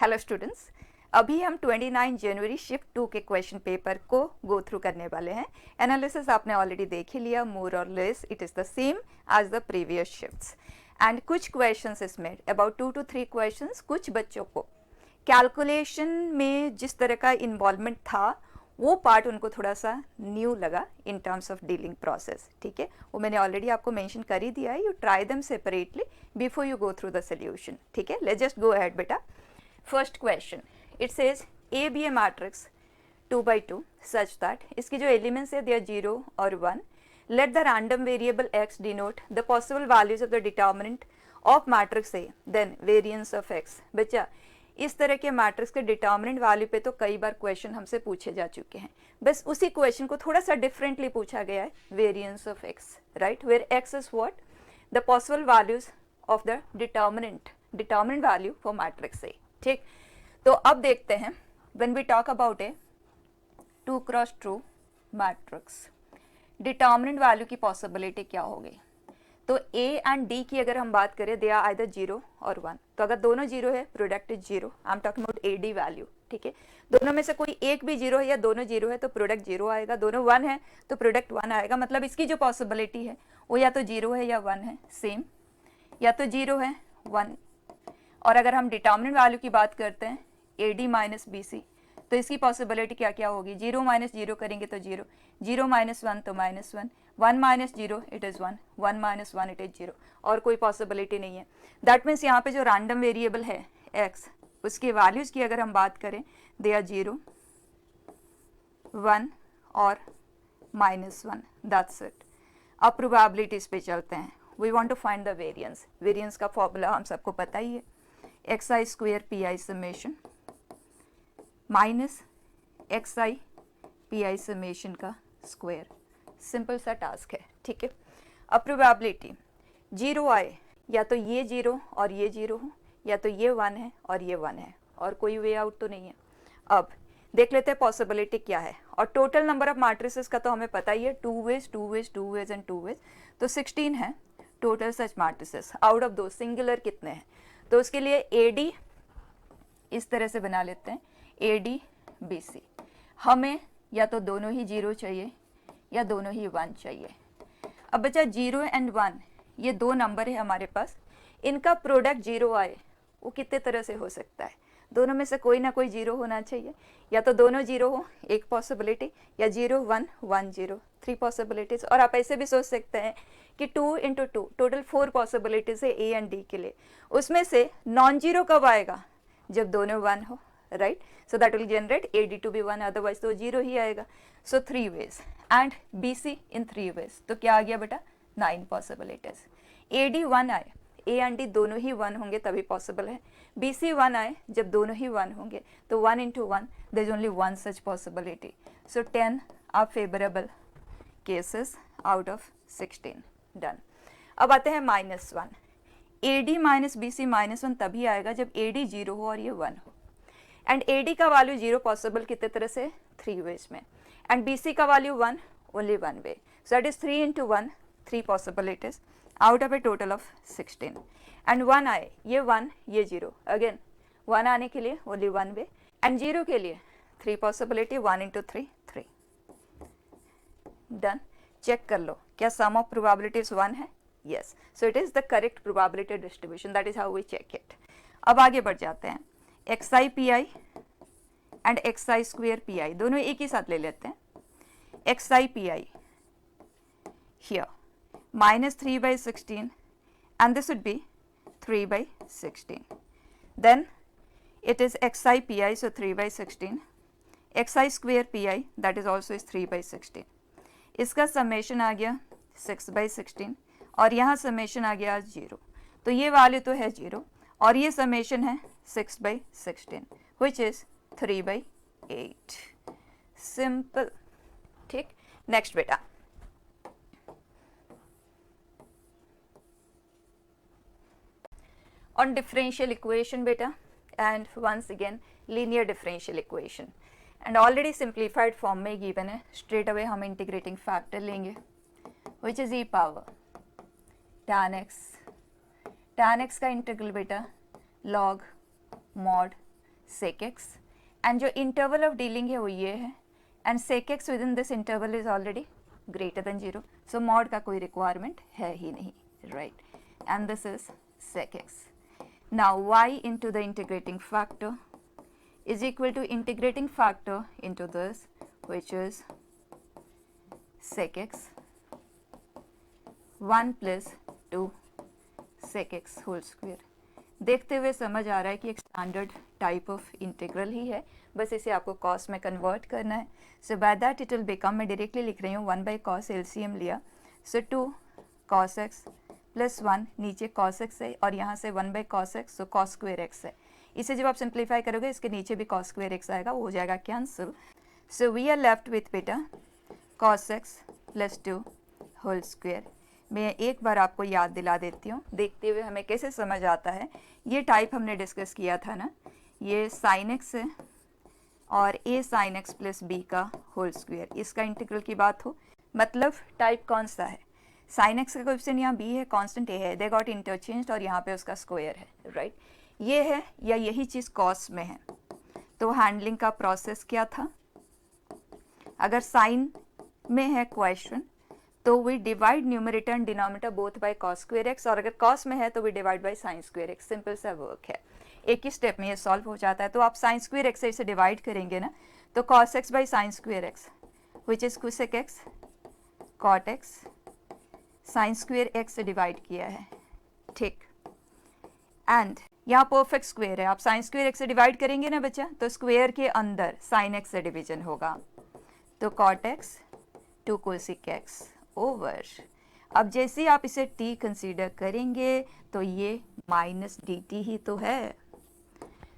Hello students, अभी हम 29 जनवरी shift 2 के क्वेश्चन पेपर को गो थ्रू करने वाले हैं। एनालिसिस आपने ऑलरेडी देख ही लिया, more or less it is the same as the previous shifts. And कुछ क्वेश्चंस इसमें अबाउट 2 to 3 क्वेश्चंस कुछ बच्चों को कैलकुलेशन में जिस तरह का इन्वॉल्वमेंट था वो पार्ट उनको थोड़ा सा न्यू लगा in terms of dealing process. ठीक है, वो मैंने ऑलरेडी आपको मेंशन कर ही दिया है। You try them separately before you go through the solution. ठीक है, लेट्स जस्ट गो अहेड बेटा। First question, it says A be a matrix 2 by 2 such that इसकी जो elements है they are 0 और 1. Let the random variable x denote the possible values of the determinant of matrix A, then variance of x. बच्चा इस तरह के matrix के determinant value पे तो कई बार क्वेश्चन हमसे पूछे जा चुके हैं, बस उसी क्वेश्चन को थोड़ा सा डिफरेंटली पूछा गया है। Variance of X, right, where X is what the possible values of the determinant value for matrix A. ठीक, तो अब देखते हैं when we talk about a 2 cross 2 matrix, determinant value की पॉसिबिलिटी क्या होगी। तो ए एंड डी की अगर हम बात करें दे आर आइदर 0 और 1, तो अगर दोनों 0 है product is 0। I am talking about A D value. ठीक है, दोनों में से कोई एक भी 0 है या दोनों 0 है तो प्रोडक्ट 0 आएगा, दोनों 1 है तो प्रोडक्ट 1 आएगा। मतलब इसकी जो पॉसिबिलिटी है वो या तो 0 है या 1 है, सेम, या तो 0 है 1। और अगर हम डिटर्मिनेंट वैल्यू की बात करते हैं A D minus B C, तो इसकी पॉसिबिलिटी क्या क्या होगी। 0 माइनस 0 करेंगे तो 0, 0 माइनस 1 तो -1, 1 minus 0 it is 1, 1 minus 1 it is 0, और कोई पॉसिबिलिटी नहीं है। दैट मीन्स यहाँ पे जो रैंडम वेरिएबल है x, उसके वैल्यूज़ की अगर हम बात करें दे आर 0, 1 और -1, दैट्स इट। अब प्रोबेबिलिटीज़ पे चलते हैं। We want to find the variance. Variance का फॉर्मूला हम सबको पता ही है, xi square P I summation minus xi P I summation का स्क्वायर। सिंपल सा टास्क है। ठीक है, अब प्रोबेबिलिटी 0 आए, या तो ये 0 और ये 0 हो, या तो ये 1 है और ये 1 है, और कोई वे आउट तो नहीं है। अब देख लेते हैं पॉसिबिलिटी क्या है। और टोटल नंबर ऑफ मैट्रिसेस का तो हमें पता ही है, 2 ways 2 ways 2 ways and 2 ways, तो 16 है total such matrices. Out of दो सिंगुलर कितने हैं, तो उसके लिए ए डी इस तरह से बना लेते हैं, ए डी बी सी। हमें या तो दोनों ही 0 चाहिए या दोनों ही 1 चाहिए। अब बचा 0 एंड 1, ये दो नंबर है हमारे पास, इनका प्रोडक्ट 0 आए वो कितने तरह से हो सकता है। दोनों में से कोई ना कोई 0 होना चाहिए, या तो दोनों 0 हो एक पॉसिबिलिटी, या 0 1 1 0, 3 पॉसिबिलिटीज। और आप ऐसे भी सोच सकते हैं कि 2 इंटू 2 टोटल 4 पॉसिबिलिटीज है ए एंड डी के लिए। उसमें से नॉन जीरो कब आएगा, जब दोनों 1 हो, right. So that will generate A D to be 1, otherwise तो 0 ही आएगा। So 3 ways and B C in 3 ways, तो क्या आ गया बेटा 9 पॉसिबिलिटीज। ए डी 1 आए, ए एंड डी दोनों ही 1 होंगे तभी पॉसिबल है। बी सी 1 आए, जब दोनों ही 1 होंगे, तो 1 into 1 there is only 1 such possibility. So 10 are favourable cases out of 16। Done. अब आते हैं -1। A D minus B C -1 तभी आएगा जब ए डी 0 हो और ये 1 हो। एंड ए डी का वैल्यू 0 पॉसिबल कितने तरह से, 3 वेज में। एंड बी सी का value 1, only 1 way. So that is 3 into 1, 3 possibilities out of A total of 16। And 1 आए, ये 1 ये 0, अगेन 1 आने के लिए ओनली 1 वे, एंड 0 के लिए 3 पॉसिबिलिटी, 1 इंटू 3 3। डन। चेक कर लो क्या सम ऑफ प्रोबेबिलिटीज 1 है। Yes, so it is the correct probability distribution, that is how we check it. अब आगे बढ़ जाते हैं, xi P I and xi square P I दोनों एक ही साथ ले लेते हैं। xi पी आई here -3 by 16 and this would be 3 by 16. Then it is xi pi, so 3 by 16. xi square pi, that is also is 3 by 16. इसका summation आ गया 6 by 16 और यहाँ समेशन आ गया 0, तो ये वैल्यू तो है 0 और ये समेशन है 6 by 16 which is 3 by 8. Simple. ठीक, नेक्स्ट बेटा। On differential equation beta, and once again linear differential equation, and already simplified form में given है, straight away हम integrating factor लेंगे which is e power tan x का integral बेटा log mod sec x, and जो interval of dealing है वो ये है, and sec x with in this interval is already greater than 0, so mod का कोई रिक्वायरमेंट है ही नहीं, right, and this is sec x. Now y into the integrating factor is equal to integrating factor into this, which is sec x 1 plus 2 sec x whole square. देखते हुए समझ आ रहा है कि एक स्टैंडर्ड टाइप ऑफ इंटीग्रल ही है, बस इसे आपको कॉस में कन्वर्ट करना है. So by that it will become, मैं डायरेक्टली लिख रही हूँ 1 बाई कॉस, एलसीएम लिया, सो 2 कॉस एक्स प्लस 1, नीचे कॉस एक्स है और यहाँ से 1 by cos x, so cos square x है. इसे जब आप सिंप्लीफाई करोगे इसके नीचे भी कॉस स्क्वेयर एक्स आएगा, वो हो जाएगा cancel. So we are left with beta cos x plus 2 whole square. मैं एक बार आपको याद दिला देती हूँ, देखते हुए हमें कैसे समझ आता है. ये टाइप हमने डिस्कस किया था ना, ये साइन एक्स है और ए साइन एक्स प्लस बी का होल स्क्वेयर, इसका इंटीग्रल की बात हो, मतलब टाइप कौन सा है, साइन एक्स का कोएफिशिएंट यहाँ बी है, कांस्टेंट ए है, दे गॉट इंटरचेंज्ड और यहाँ पे उसका स्क्वायर है, राइट. ये है या यही चीज़ कॉस में है. तो हैंडलिंग का प्रोसेस क्या था, अगर साइन में है क्वेश्चन तो we divide numerator and denominator both by cos square X, और अगर कॉस में है तो we divide by sine square X. Simple सा वर्क है, एक ही स्टेप में ये सॉल्व हो जाता है. तो आप साइन स्क्वायर एक्स से इसे डिवाइड करेंगे ना, तो cos X by sine square X which is cosec X cot X, sine square X से डिवाइड किया है, ठीक. एंड यहाँ परफेक्ट स्क्वायर है, आप साइन स्क्वायर एक्स से डिवाइड करेंगे ना बच्चा, तो स्क्वायर के अंदर साइन एक्स से डिवीजन होगा, तो cot X to cosec X over. अब जैसे ही आप इसे t कंसीडर करेंगे तो ये माइनस डी टी ही तो है.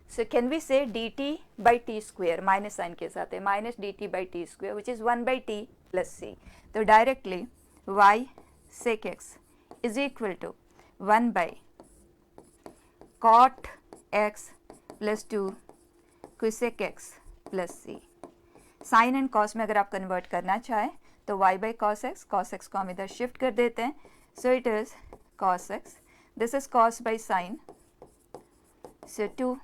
So can we say d t by t square, minus sign के साथ है, minus d t by t square which is 1 by t plus c. तो directly y sec x is equal to 1 by cot x plus 2 cosec x plus c. Sine and cos में अगर आप convert करना चाहें तो y by cos x को हम इधर शिफ्ट कर देते हैं, सो it is cos x, this is cos by sine, so 2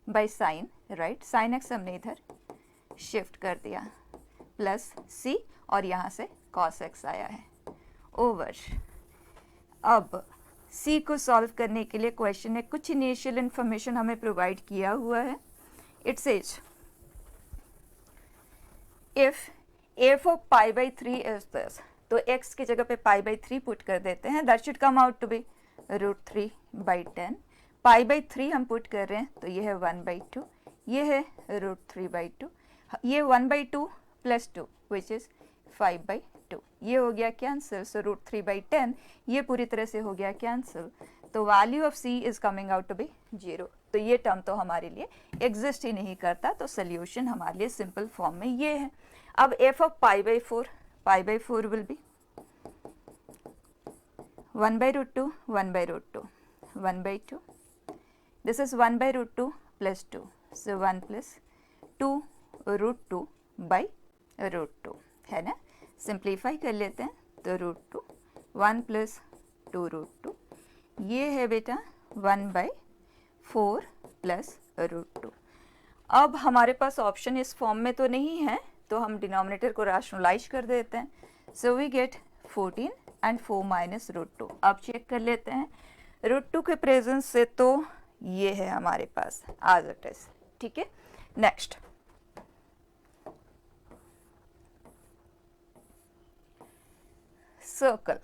by sine, right, sine x हमने इधर शिफ्ट कर दिया, प्लस c और यहाँ से कॉस एक्स आया है ओवर. अब c को सॉल्व करने के लिए क्वेश्चन ने कुछ इनिशियल इन्फॉर्मेशन हमें प्रोवाइड किया हुआ है. It says if f of pi by 3 is this, तो x की जगह पे पाई बाई 3 पुट कर देते हैं, that should come out to be √3 by 10. Pi by 3 हम पुट कर रहे हैं तो ये है 1 बाई 2, ये है √3 बाई 2, ये 1 by 2 plus 2 which is 5 by 2, ये हो गया कैंसिल. सो √3 बाई 10 ये पूरी तरह से हो गया कैंसिल. तो value of c is coming out to be 0. तो ये टर्म तो हमारे लिए एग्जिस्ट ही नहीं करता, तो सोल्यूशन हमारे लिए सिंपल फॉर्म में ये है. अब f of pi by 4 will be 1 by √2 1 by √2 1 by 2, this is 1 by √2 plus 2, so 1 plus 2 √2 by √2 है ना. सिंप्लीफाई कर लेते हैं तो √2 1 प्लस 2 √2, ये है बेटा 1 बाई 4 प्लस √2. अब हमारे पास ऑप्शन इस फॉर्म में तो नहीं है, तो हम डिनोमिनेटर को रैशनलाइज कर देते हैं, so we get 14 and 4 minus √2. अब चेक कर लेते हैं √2 के प्रेजेंस से, तो ये है हमारे पास एज इट इज, ठीक है. Next circle,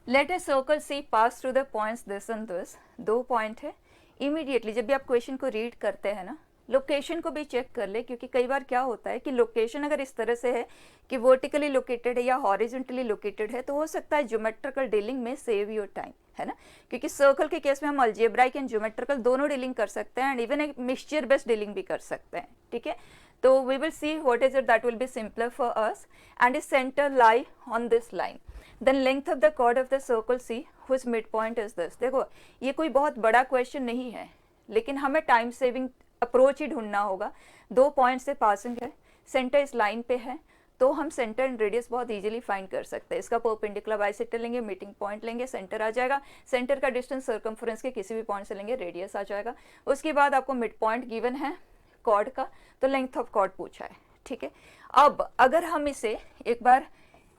let a circle C pass through the points this and this. 2 point है. इमीडिएटली जब भी आप क्वेश्चन को रीड करते हैं ना, लोकेशन को भी चेक कर ले, क्योंकि कई बार क्या होता है कि लोकेशन अगर इस तरह से है कि वर्टिकली लोकेटेड है या हॉरिजॉन्टली लोकेटेड है, तो हो सकता है ज्योमेट्रिकल डीलिंग में सेव योर टाइम, है ना. क्योंकि सर्कल के केस में हम अलजेब्राइक एंड ज्योमेट्रिकल दोनों डीलिंग कर सकते हैं, एंड इवन एक मिक्सचर बेस्ड डीलिंग भी कर सकते हैं, ठीक है. तो we will see what is it that will be simpler for us, and is centre lie on this line. Then length of the chord of the circle C which mid point is this. देखो ये कोई बहुत बड़ा question नहीं है, लेकिन हमें time saving approach ही ढूंढना होगा. 2 पॉइंट से पासिंग है, सेंटर इस लाइन पे है, तो हम सेंटर एंड रेडियस बहुत इजीली फाइंड कर सकते हैं। इसका परपेंडिकुलर बाइसेक्टर लेंगे, मीटिंग पॉइंट लेंगे, सेंटर आ जाएगा, सेंटर का डिस्टेंस सर्कमफ्रेंस के किसी भी पॉइंट से लेंगे, रेडियस आ जाएगा। उसके बाद आपको मिड पॉइंट गिवन है कॉर्ड का, तो लेंथ ऑफ कॉर्ड पूछा है, ठीक है। अब अगर हम इसे एक बार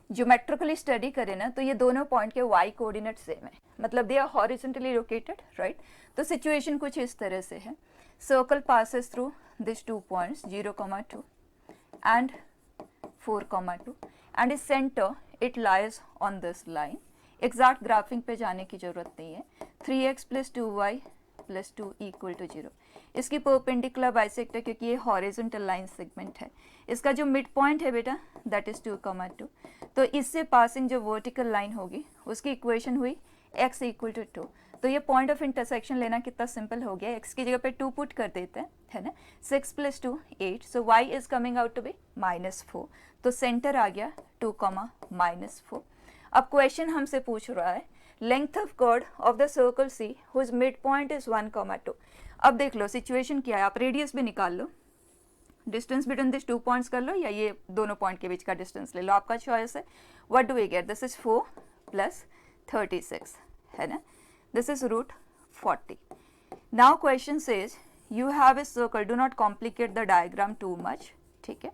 ज्योमेट्रिकली स्टडी करें ना, तो ये दोनों पॉइंट के वाई कोऑर्डिनेट सेम है, मतलब they are horizontally located, right. तो सिचुएशन कुछ इस तरह से है, circle passes through this 2 points 0,2 and 4,2 and इस centre it lies on this line. Exact graphing पे जाने की जरूरत नहीं है। 3x + 2y + 2 = 0। इसकी परपेंडिकुलर बाइसेक्टर, क्योंकि ये हॉरिजॉन्टल लाइन सेगमेंट है, इसका जो मिड पॉइंट है बेटा दैट इज 2,2। तो इससे पासिंग जो वर्टिकल लाइन होगी उसकी इक्वेशन हुई x = 2। तो ये पॉइंट ऑफ इंटरसेक्शन लेना कितना सिंपल हो गया, x की जगह पे 2 पुट कर देते हैं, है ना। 6 + 2 8, so y is coming out to be -4। तो सेंटर आ गया 2, -4। अब क्वेश्चन हमसे पूछ रहा है length of chord of the circle C whose mid point is 1,2। अब देख लो सिचुएशन क्या है, आप रेडियस भी निकाल लो, डिस्टेंस बिटवीन दिस 2 पॉइंट्स कर लो, या ये दोनों पॉइंट के बीच का डिस्टेंस ले लो, आपका चॉइस है। What do we get, this is 4 + 36, है ना, this is √40। Now question says you have a circle, do not complicate the diagram too much, ठीक है।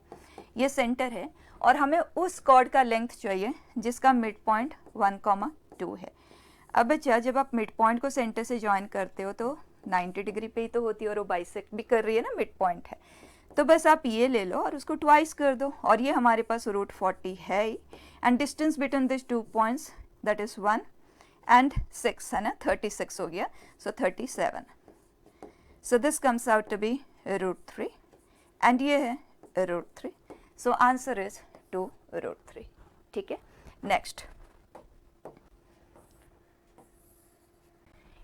ये सेंटर है और हमें उस कॉर्ड का लेंथ चाहिए जिसका मिड पॉइंट 1,2 है। अब बच्चा जब आप मिड पॉइंट को सेंटर से ज्वाइन करते हो तो 90 डिग्री पे ही तो होती है और वो बाइसेक्ट भी कर रही है ना, मिड पॉइंट है। तो बस आप ये ले लो और उसको ट्वाइस कर दो, और ये हमारे पास √40 है ही, and distance between this 2 points that is 1 and 6, है ना, 36 हो गया, so 37। so this comes out to be √3 and ये है √3, so answer is 2 √3, ठीक है। Next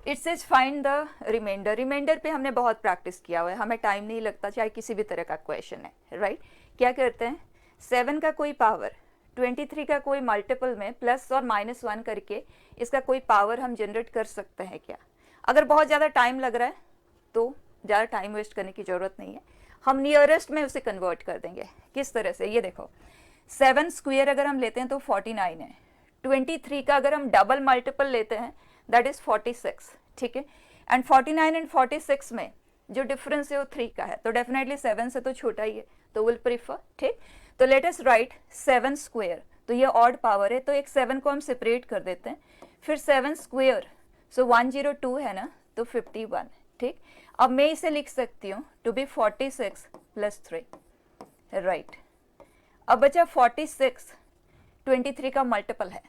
it says find the remainder. Remainder पे हमने बहुत प्रैक्टिस किया हुआ है, हमें टाइम नहीं लगता, चाहे किसी भी तरह का क्वेश्चन है, राइट। क्या करते हैं, 7 का कोई पावर 23 का कोई मल्टीपल में प्लस और -1 करके इसका कोई पावर हम जनरेट कर सकते हैं क्या। अगर बहुत ज़्यादा टाइम लग रहा है तो ज़्यादा टाइम वेस्ट करने की ज़रूरत नहीं है, हम नियरेस्ट में उसे कन्वर्ट कर देंगे। किस तरह से, ये देखो 7 स्क्वायर अगर हम लेते हैं तो 49 है, 23 का अगर हम डबल मल्टीपल लेते हैं दैट इज 46, ठीक है। एंड 49 एंड 46 में जो डिफरेंस है वो 3 का है, तो डेफिनेटली 7 से तो छोटा ही है, तो विल प्रीफर, ठीक। तो लेट अस राइट 7 स्क्वायर, तो ये ऑड पावर है, तो एक 7 को हम सेपरेट कर देते हैं, फिर 7 स्क्वायर, सो 102 है ना, तो 51, ठीक। अब मैं इसे लिख सकती हूँ टू बी 46 + 3, राइट। अब बचा 46, 23 का मल्टीपल है,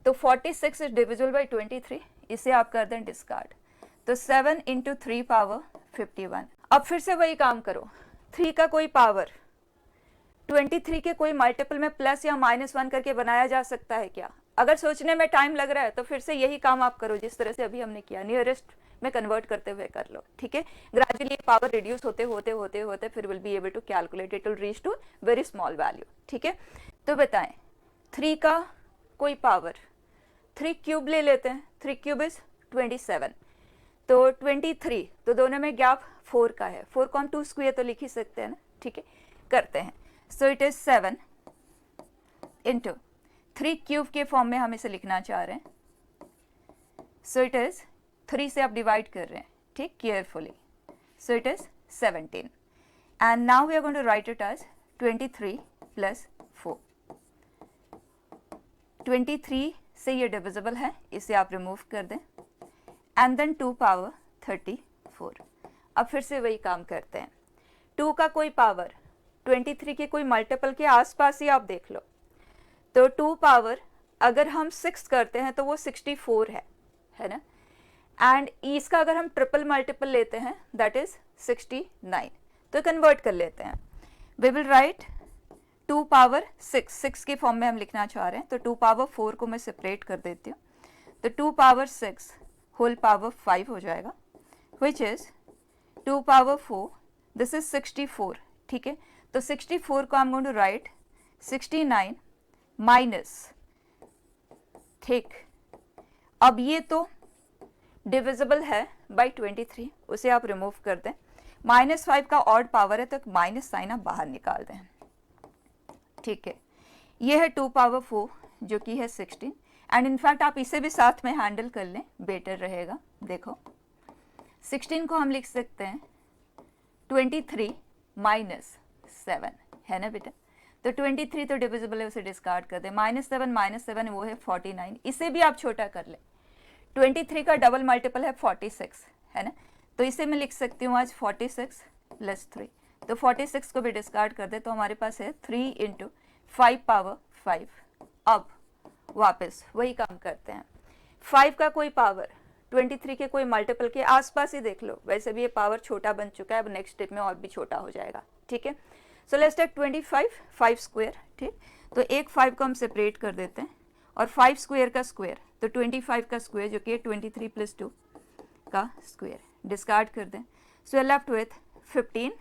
तो 46 इज डिविजिबल बाई 23, इसे आप कर दें डिस्कार्ड, तो 7 × 3 पावर 51। अब फिर से वही काम करो, 3 का कोई पावर 23 के कोई मल्टीपल में प्लस या -1 करके बनाया जा सकता है क्या। अगर सोचने में टाइम लग रहा है तो फिर से यही काम आप करो जिस तरह से अभी हमने किया, नियरेस्ट में कन्वर्ट करते हुए कर लो, ठीक है। ग्रेजुअली पावर रिड्यूस होते होते होते होते फिर will be able to calculate, it will reach to very small value, ठीक है। तो बताएं 3 का कोई पावर 3 क्यूब ले लेते हैं, 3 क्यूब इज 27, तो 23, तो दोनों में गैप 4 का है, 4 को हम 2 स्क्वायर तो लिख ही सकते हैं ना, ठीक है। करते हैं, सो इट इज 7 × 3 क्यूब के फॉर्म में हम इसे लिखना चाह रहे हैं, सो इट इज 3 से आप डिवाइड कर रहे हैं, ठीक, carefully, so it is 17 and now we are going to write it as 23 + 4। 23 से ये डिविजिबल है, इसे आप रिमूव कर दें, एंड देन 2 पावर 34। अब फिर से वही काम करते हैं, 2 का कोई पावर 23 के कोई मल्टीपल के आसपास ही आप देख लो, तो 2 पावर अगर हम 6 करते हैं तो वो 64 है ना, एंड इसका अगर हम ट्रिपल मल्टीपल लेते हैं दैट इज 69, तो कन्वर्ट कर लेते हैं। वी विल राइट 2 पावर 6 के फॉर्म में हम लिखना चाह रहे हैं, तो 2 पावर 4 को मैं सेपरेट कर देती हूँ, तो 2 पावर 6 होल पावर 5 हो जाएगा, which is 2 power 4, this is 64, ठीक है। तो 64 को I am going to write 69 minus, ठीक। अब ये तो डिविजिबल है बाई 23, उसे आप रिमूव कर दें, -5 का ऑड पावर है तो माइनस साइन आप बाहर निकाल दें, ठीक है। ये है 2 पावर 4 जो कि है 16 एंड इनफैक्ट आप इसे भी साथ में हैंडल कर लें, बेटर रहेगा। देखो 16 को हम लिख सकते हैं 23 माइनस 7, है ना बेटा। तो 23 तो डिविजिबल है, उसे डिस्कार्ड कर दें। -7 वो है 49, इसे भी आप छोटा कर लें। 23 का डबल मल्टीपल है 46, है ना। तो इसे मैं लिख सकती हूँ आज 46 + 3, तो 46 को भी डिस्कार्ड कर दे तो हमारे पास है 3 × 5 पावर 5। अब वापस वही काम करते हैं, 5 का कोई पावर 23 के कोई मल्टीपल के आसपास ही देख लो, वैसे भी ये पावर छोटा बन चुका है, अब नेक्स्ट स्टेप में और भी छोटा हो जाएगा, ठीक है। सो लेट्स टेक 25, 5 स्क्वायर, ठीक। तो एक 5 को हम सेपरेट कर देते हैं और 5 स्क्वायर का स्क्वायर, तो 25 का स्क्वायर जो कि 23 + 2 का स्क्वायर, डिस्कार्ड कर दें। So we are left with 15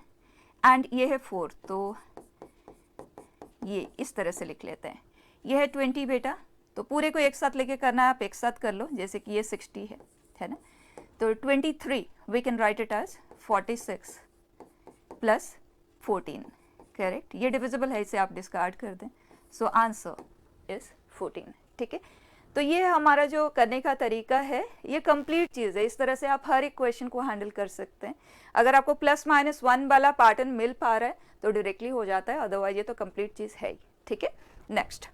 and ये है 4, तो ये इस तरह से लिख लेते हैं। ये है 20 बेटा, तो पूरे को एक साथ लेके करना है, आप एक साथ कर लो, जैसे कि ये 60 है ना। तो 23 we can write it as 46 + 14, correct. ये डिविजिबल है, इसे आप डिस्कार्ड कर दें। सो आंसर इज 14, ठीक है। तो ये हमारा जो करने का तरीका है, ये कंप्लीट चीज़ है। इस तरह से आप हर एक क्वेश्चन को हैंडल कर सकते हैं। अगर आपको +-1 वाला पैटर्न मिल पा रहा है तो डायरेक्टली हो जाता है, अदरवाइज ये तो कंप्लीट चीज़ है ही, ठीक है। Next,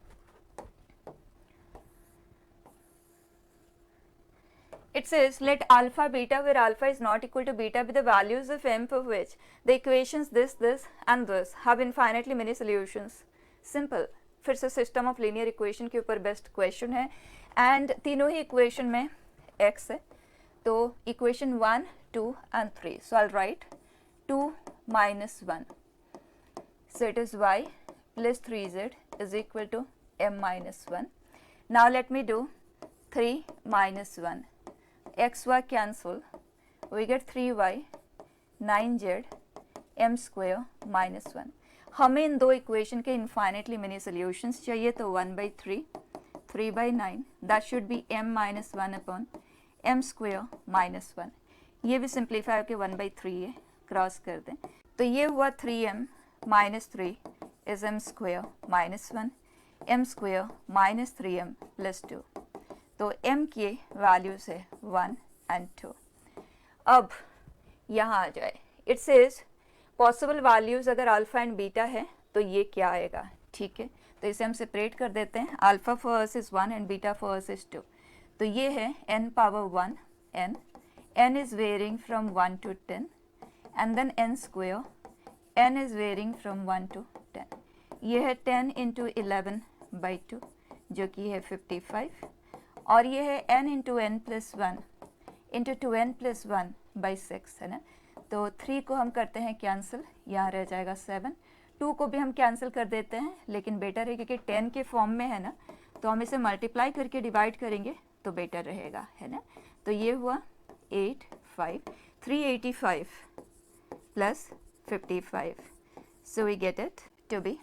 it says let alpha beta where alpha is not equal to beta be the values of m for which the equations this and this have infinitely many solutions. Simple, फिर से system of linear equation के ऊपर best question है and तीनों ही equation में x है, तो equation 1, 2 and 3, so I'll write 2 - 1, so it is y + 3z is equal to m - 1. Now let me do 3 - 1, xy cancel, we get 3y 9z m square -1. हमें इन दो equation के infinitely many solutions चाहिए, तो 1/3 3/9 that should B m - 1 / m square -1. ये भी simplify होकर 1/3 है, cross कर दें, तो ये हुआ 3m - 3 is m square -1, m square -3m + 2, तो m की वैल्यूज है 1 and 2. अब यहाँ आ जाए, इट सेज पॉसिबल वैल्यूज अगर अल्फा एंड बीटा है तो ये क्या आएगा, ठीक है। तो इसे हम सेपरेट कर देते हैं, alpha for us is 1 and beta for us is 2, तो ये है n power 1 n is varying from 1 to 10 and then n square, n is varying from 1 to 10, ये है 10 × 11/2 जो कि है 55, और ये है n × n + 1 × 2n + 1/6, है ना। तो 3 को हम करते हैं कैंसिल, यहाँ रह जाएगा 7, 2 को भी हम कैंसिल कर देते हैं, लेकिन बेटर है क्योंकि 10 के फॉर्म में है ना, तो हम इसे मल्टीप्लाई करके डिवाइड करेंगे तो बेटर रहेगा, है ना। तो ये हुआ 385 + 55, so we get it to be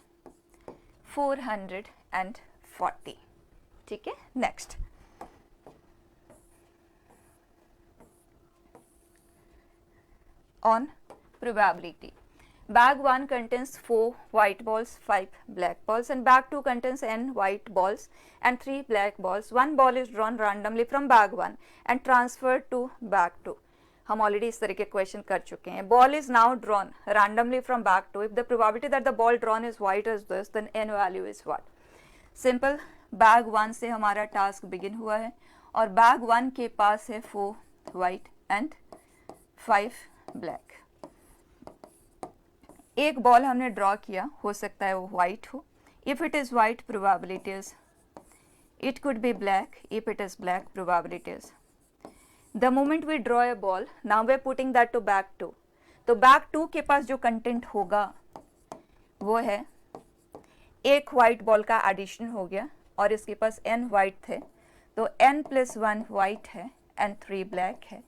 440, ठीक है। Next, on probability. Bag 1 contains 4 white balls, 5 black balls, and bag 2 contains n white balls and 3 black balls. One ball is drawn randomly from bag 1 and transferred to bag 2. हम already इस तरह के question कर चुके हैं. Ball is now drawn randomly from bag 2. If the probability that the ball drawn is white is this, then n value is what? Simple. Bag 1 से हमारा task begin हुआ है और bag 1 के पास है 4 white and 5 ब्लैक. एक ball हमने draw किया, हो सकता है वो वाइट हो. If it is white probabilities, it could be black. If it is black probabilities. The moment we draw a ball, now we are putting that to bag 2. तो bag 2 के पास जो कंटेंट होगा वो है, एक वाइट बॉल का addition हो गया और इसके पास n वाइट थे, तो n + 1 वाइट है एंड 3 ब्लैक है,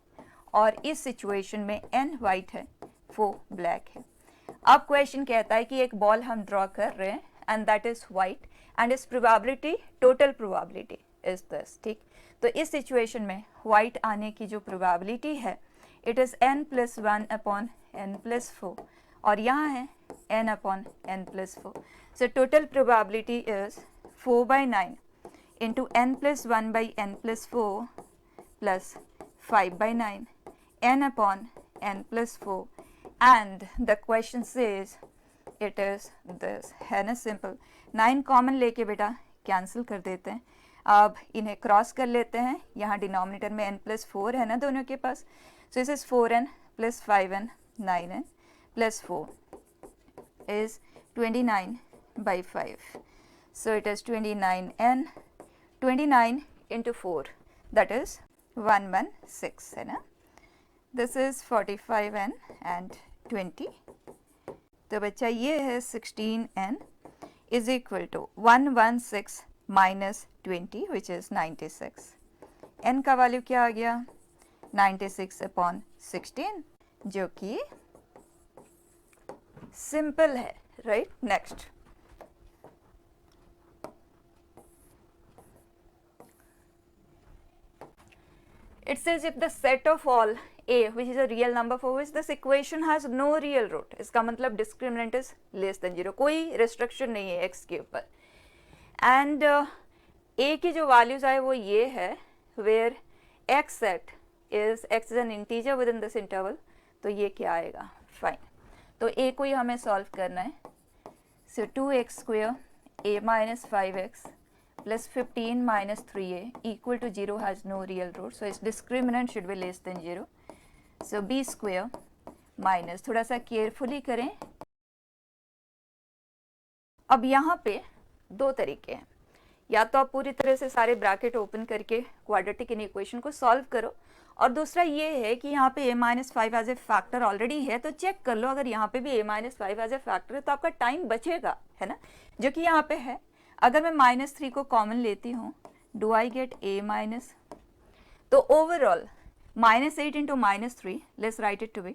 और इस सिचुएशन में n वाइट है 4 ब्लैक है. अब क्वेश्चन कहता है कि एक बॉल हम ड्रॉ कर रहे हैं and that is white and इस probability, total probability is this, ठीक. तो इस सिचुएशन में वाइट आने की जो प्रोबेबिलिटी है, इट इज n + 1 / n + 4, और यहाँ है n upon n plus 4. So total probability is 4/9 into n plus 1/n plus 4 plus 5/9 n upon n plus 4 and the question says it is this. है ना simple. 9 common लेके बेटा cancel कर देते हैं. अब इन्हें क्रॉस कर लेते हैं. यहाँ डिनोमिनेटर में n प्लस 4 है ना दोनों के पास. सो इस is 4n plus 5n 9n plus 4 is 29/5. So it is 29n 29 into 4 that is 116 है ना. This is 45n and 20. तो बच्चा ये है 16n is equal to 116 minus 20 which is 96. n का वैल्यू क्या आ गया 96 upon 16 जो कि सिंपल है. Right. Next it says if the set of all a which is a real number for which this equation has no real root. इसका मतलब discriminant is less than 0. कोई restriction नहीं है x के ऊपर. and a की जो values आए वो ये है where x set is x is an integer within this interval. तो ये क्या आएगा. फाइन. तो a को ही हमें सॉल्व करना है. so 2x square a minus 5x plus 15 minus 3a equal to 0 has no real root. So its discriminant should be less than 0. So b square minus, थोड़ा सा केयरफुली करें. अब यहाँ पे दो तरीके हैं. या तो आप पूरी तरह से सारे ब्रैकेट ओपन करके क्वाड्रेटिक इक्वेशन को सॉल्व करो, और दूसरा ये है कि यहाँ पे a-5 as a factor already है तो चेक कर लो. अगर यहाँ पे भी a-5 एज ए फैक्टर है तो आपका टाइम बचेगा, है ना, जो कि यहाँ पे है. अगर मैं -3 को कॉमन लेती हूँ, डू आई गेट a-, तो overall -8 into -3, let's write it to be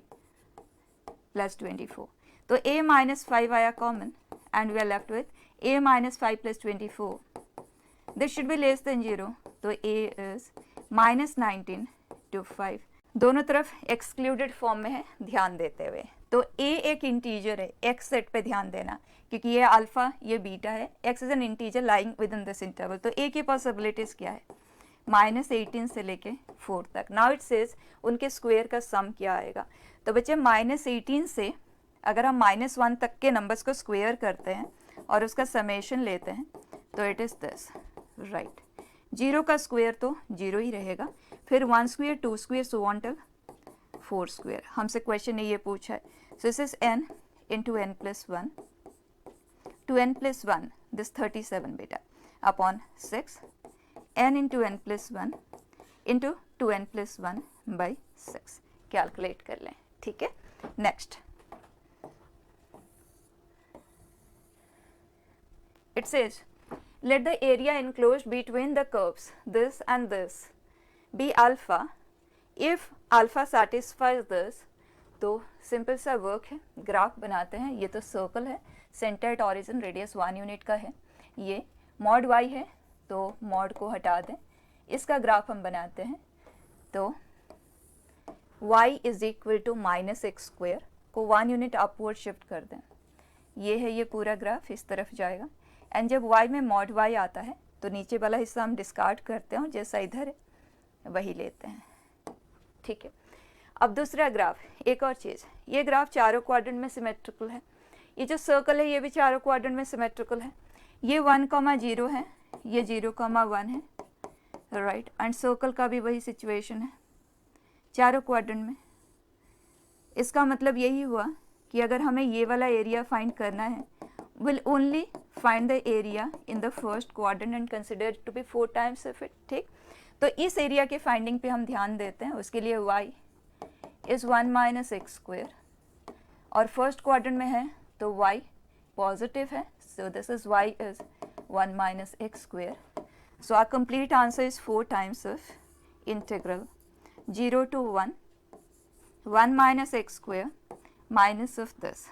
+24. तो a-5 आया common and we are left with a-5 + 24. This should be less than 0. तो a इज -19 to 5. दोनों तरफ एक्सक्लूडेड फॉर्म में है, ध्यान देते हुए. तो a एक इंटीजर है, x सेट पे ध्यान देना क्योंकि ये अल्फा ये बीटा है. x is an integer lying with in this interval. तो a की पॉसिबिलिटीज क्या है -18 से लेके 4 तक. नाउ इट सेज उनके स्क्वायर का सम क्या आएगा. तो बच्चे -18 से अगर हम -1 तक के नंबर्स को स्क्वायर करते हैं और उसका समेशन लेते हैं तो इट इज दिस. राइट. 0 का स्क्वायर तो 0 ही रहेगा, फिर 1 square 2 square so on till 4 square. हमसे क्वेश्चन ने ये पूछा है. So this is n into n plus 1 to n plus 1 this 37 beta upon 6 n into n plus 1 into 2n plus 1 by 6. Calculate कर लें. ठीक है. Next it says let the area enclosed between the curves this and this be alpha if alpha satisfies this. तो simple सा work है, graph बनाते हैं. ये तो सर्कल है, centre at origin radius 1 unit का है. ये मॉड y है तो मॉड को हटा दें, इसका ग्राफ हम बनाते हैं. तो y is equal to -x² को 1 यूनिट अपवर्ड शिफ्ट कर दें. ये है ये पूरा ग्राफ इस तरफ जाएगा. एंड जब y में मॉड y आता है तो नीचे वाला हिस्सा हम डिस्कार्ड करते हैं, जैसा इधर है वही लेते हैं. ठीक है. अब दूसरा ग्राफ, एक और चीज़, ये ग्राफ चारों क्वाड्रेंट में सिमेट्रिकल है. ये जो सर्कल है ये भी चारों क्वाड्रेंट में सिमेट्रिकल है. ये 1,0 है, ये 0,1 है. राइट. एंड सर्कल का भी वही सिचुएशन है चारों क्वाड्रेंट में. इसका मतलब यही हुआ कि अगर हमें ये वाला एरिया फाइंड करना है, will only find the area in the first quadrant and consider to be 4 times of it. ठीक. तो इस एरिया के फाइंडिंग पे हम ध्यान देते हैं. उसके लिए y इज 1 - x² और फर्स्ट क्वाड्रेंट में है तो y पॉजिटिव है. So this is y is 1 - x². So our complete answer is 4 times of integral 0 to 1 1 - x² minus of this.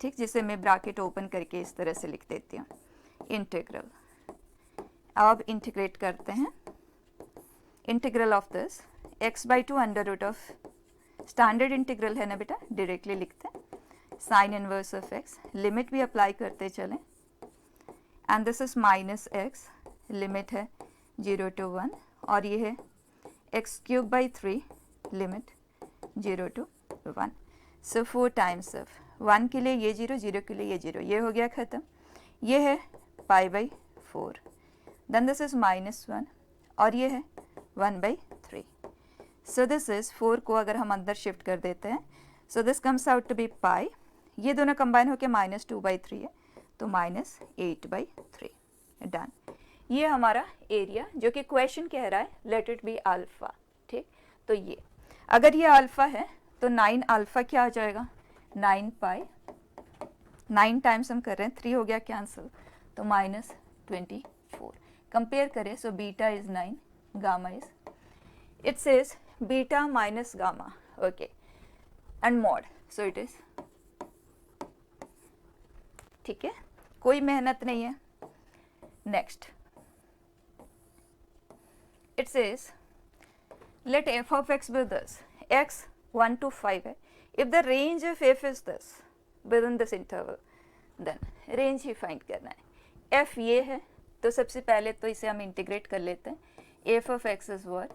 ठीक. जिसे मैं ब्रैकेट ओपन करके इस तरह से लिख देती हूँ इंटीग्रल. अब इंटीग्रेट करते हैं. Integral of this x/2 under root of, standard integral है ना बेटा, डायरेक्टली लिखते हैं sine inverse of x, limit भी अप्लाई करते चलें, and this is minus x, limit है 0 to 1, और ये है x cube by 3, limit 0 to 1. So 4 times of 1 के लिए ये 0, 0 के लिए ये 0, ये हो गया ख़त्म. ये है pi by 4, then this is minus 1, और ये है 1/3. सो दिस इज 4 को अगर हम अंदर शिफ्ट कर देते हैं, so this comes out to be pi, ये दोनों कंबाइन होकर -2/3 है, तो -8/3. डन. ये हमारा एरिया जो कि क्वेश्चन कह रहा है लेट इट बी अल्फा. ठीक, तो ये अगर ये अल्फा है तो 9 अल्फा क्या आ जाएगा, 9 पाई, 9 टाइम्स हम कर रहे हैं, 3 हो गया कैंसिल, तो -24. कंपेयर करें, so beta is 9, gamma is, it says beta minus gamma, okay, and mod, so it is. ठीक है, कोई मेहनत नहीं है. Next it says let f of x be this, x 1 to 5 है, if the range of f is this within this interval, then range he find करना है. f ये है, तो सबसे पहले तो इसे हम इंटीग्रेट कर लेते हैं. f of x is what,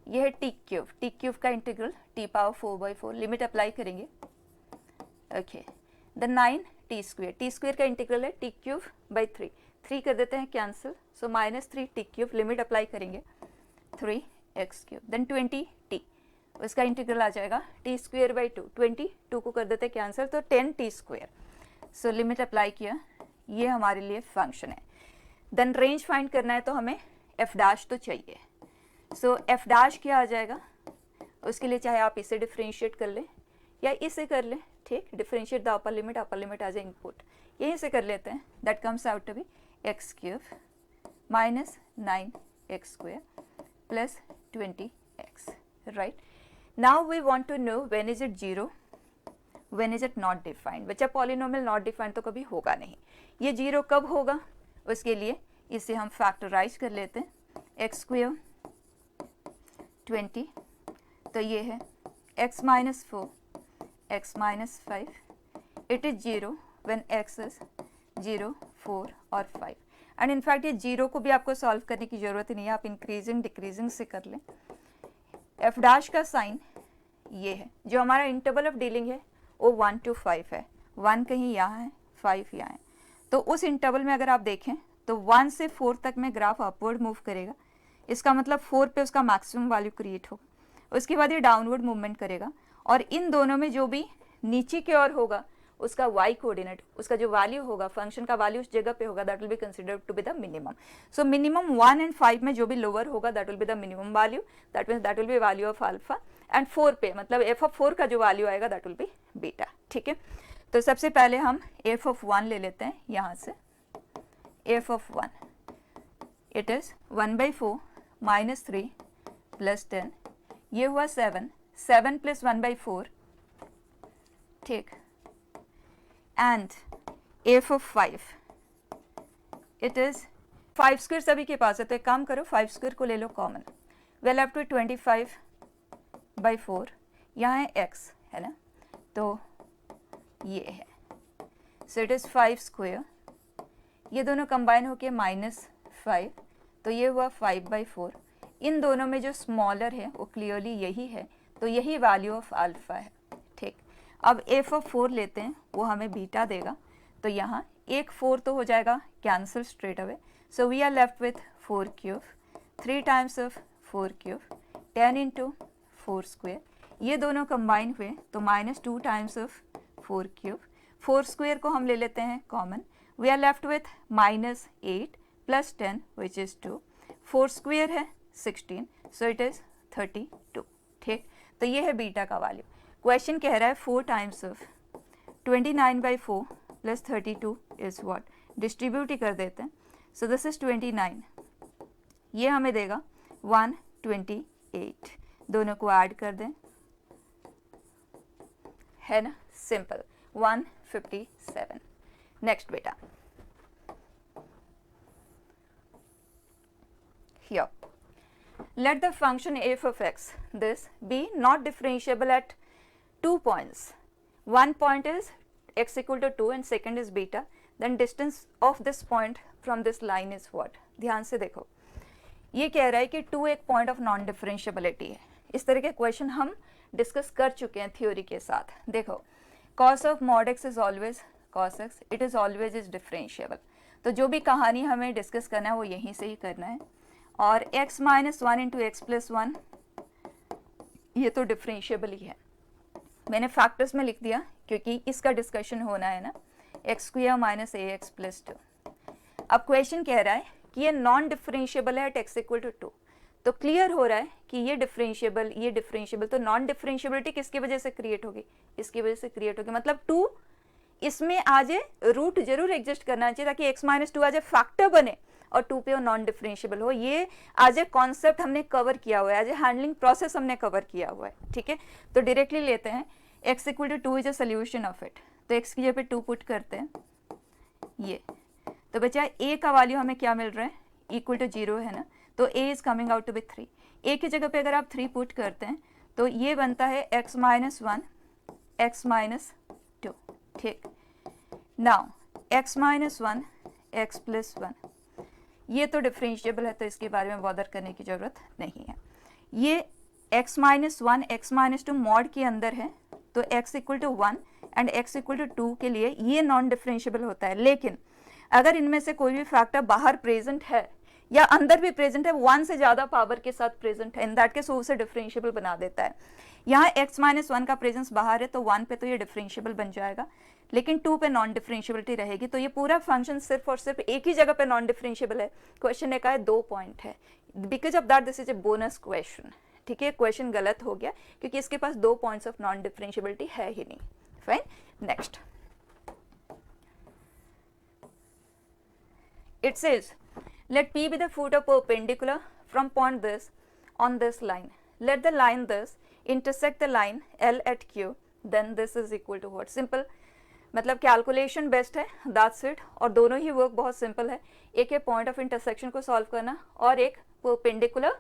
ये है t क्यूब का integral t power 4/4, limit apply करेंगे. ओके, द 9 t स्क्वेयर का इंटीग्रल है t क्यूब बाई 3, 3 कर देते हैं कैंसिल, सो -3 t क्यूब, लिमिट अप्लाई करेंगे 3x क्यूब, देन 20t, उसका इंटीग्रल आ जाएगा t स्क्वेयर बाई 2, 22 को कर देते हैं कैंसिल, तो 10t square. So limit apply किया, ये हमारे लिए फंक्शन है. देन रेंज फाइंड करना है तो हमें f डैश तो चाहिए. सो f डैश क्या आ जाएगा, उसके लिए चाहे आप इसे डिफ्रेंशिएट कर लें या इसे कर लें. ठीक, differentiate the upper limit as a input, यहीं से कर लेते हैं. That comes out to be x cube minus 9x square plus 20x, right? Now we want to know when is it 0, when is it not defined. बच्चा polynomial not defined तो कभी होगा नहीं. ये 0 कब होगा, उसके लिए इसे हम फैक्टराइज कर लेते हैं. x स्क्वेयर 20, तो ये है x minus 4, x minus 5. It is 0 when x is 0, 4 और 5. एंड इनफैक्ट ये 0 को भी आपको सॉल्व करने की ज़रूरत ही नहीं है, आप इंक्रीजिंग डिक्रीजिंग से कर लें. एफ डैश का साइन ये है, जो हमारा इंटरवल ऑफ डीलिंग है वो 1 to 5 है. 1 कहीं यहाँ है, 5 यहाँ है, तो उस इंटरवल में अगर आप देखें तो 1 से 4 तक में ग्राफ अपवर्ड मूव करेगा. इसका मतलब 4 पे उसका मैक्सिमम वैल्यू क्रिएट होगा, उसके बाद ये डाउनवर्ड मूवमेंट करेगा, और इन दोनों में जो भी नीचे की ओर होगा उसका y कोऑर्डिनेट, उसका जो वैल्यू होगा, फंक्शन का वैल्यू उस जगह पे होगा, that will be considered to be the minimum. So minimum 1 and 5 में जो भी लोअर होगा that will be the minimum value, that means that will be value of alpha. And 4 पे मतलब f ऑफ 4 का जो वैल्यू आएगा दैट विल बी बीटा. ठीक है, तो सबसे पहले हम f ऑफ 1 ले लेते हैं यहाँ से. f of 1 it is 1/4 minus 3 plus 10, ये हुआ 7, 7 प्लस 1/4. ठीक, and f of 5 it is 5 square सभी के पास है, तो एक काम करो 5 स्क्वायर को ले लो कॉमन. वेल अप टू 25/4, यहाँ है x है ना, तो ये है. सो इट इज 5 स्क्वायर, ये दोनों कंबाइन होके -5, तो ये हुआ 5/4. इन दोनों में जो स्मॉलर है वो क्लियरली यही है, तो यही वैल्यू ऑफ अल्फा है. ठीक, अब f ऑफ 4 लेते हैं, वो हमें बीटा देगा, तो यहाँ 4 तो हो जाएगा cancel straight away. So we are left with 4 cube, 3 times of 4 cube, 10 into 4 square, ये दोनों कंबाइन हुए तो -2 टाइम्स ऑफ 4 क्यूब. 4 स्क्वेयर को हम ले लेते हैं common, we are left with -8 plus 10 which is 2. 4 square है 16, सो इट इज़ 32. ठीक, तो ये है बीटा का वैल्यू. क्वेश्चन कह रहा है 4 times of 29/4 plus 32 is what, distribute ही कर देते हैं. सो दिस इज 29, ये हमें देगा 128, दोनों को ऐड कर दें, है ना, सिंपल 157. नेक्स्ट बेटा, here let the function f of x this be not differentiable at 2 points one point is x equal to 2 and second is beta, then distance of this point from this line is what? ध्यान से देखो, ये कह रहा है कि 2 एक point of non differentiability है. इस तरह के क्वेश्चन हम डिस्कस कर चुके हैं थ्योरी के साथ. देखो, cos of mod x is always cos x, it is always is differentiable. तो जो भी कहानी हमें डिस्कस करना है वो यहीं से ही करना है. और x minus one into x plus one, ये तो डिफरेंशिएबल ही है. मैंने फैक्टर्स में लिख दिया क्योंकि इसका डिस्कशन होना है ना. एक्स स्क्वायर माइनस ए एक्स प्लस 2. अब क्वेश्चन कह रहा है कि ये नॉन डिफरेंशिएबल है एट एक्स इक्वल टू 2. तो क्लियर हो रहा है कि ये डिफरेंशिएबल, तो नॉन डिफरेंशिएबिलिटी किसकी वजह से क्रिएट होगी? इसकी वजह से क्रिएट होगी. मतलब 2 इसमें आ जाए, रूट जरूर एग्जिस्ट करना चाहिए ताकि x माइनस 2 आ जाए, फैक्टर बने और 2 पे और नॉन डिफरेंशिएबल हो. ये आज ए कॉन्सेप्ट हमने कवर किया हुआ है, आज ए हैंडलिंग प्रोसेस हमने कवर किया हुआ है. ठीक है, तो डायरेक्टली लेते हैं x equal to 2 is a solution of it. तो x की जगह पे 2 पुट करते हैं. ये तो बचा a का वैल्यू हमें क्या मिल रहा है? इक्वल टू 0 है ना, तो a is coming out to be 3. a की जगह पे अगर आप 3 पुट करते हैं तो ये बनता है x माइनस 1 x माइनस 2. ठीक, now x minus 1 x plus 1, ये तो डिफरेंशिएबल है तो इसके बारे में बॉदर करने की ज़रूरत नहीं है. ये x minus 1 x minus 2 mod के अंदर है, तो x equal to 1 and x equal to 2 के लिए ये नॉन डिफरेंशिएबल होता है. लेकिन अगर इनमें से कोई भी फैक्टर बाहर प्रेजेंट है या अंदर भी प्रेजेंट है, 1 से ज़्यादा पावर के साथ प्रेजेंट है, इन दैट केस उसे डिफरेंशिएबल बना देता है. यहाँ x माइनस 1 का प्रेजेंस बाहर है तो 1 पे तो ये डिफरेंशिएबल बन जाएगा, लेकिन 2 पे नॉन डिफरेंशिएबिलिटी रहेगी. तो ये पूरा फंक्शन सिर्फ और सिर्फ एक ही जगह पे नॉन डिफरेंशिएबल है. क्वेश्चन ने कहा है 2 पॉइंट है. Because of that this is a bonus question. ठीक है, क्वेश्चन गलत हो गया क्योंकि इसके पास 2 पॉइंट्स ऑफ नॉन डिफरेंशिएबिलिटी है ही नहीं. Fine, next. It says, let P be the foot of perpendicular from point this on this line. Let the line this intersect the line L at Q. Then this is equal to what? Simple. मतलब calculation best है, that's it. और दोनों ही work बहुत simple है. एक है point of intersection को solve करना और एक परपेंडिकुलर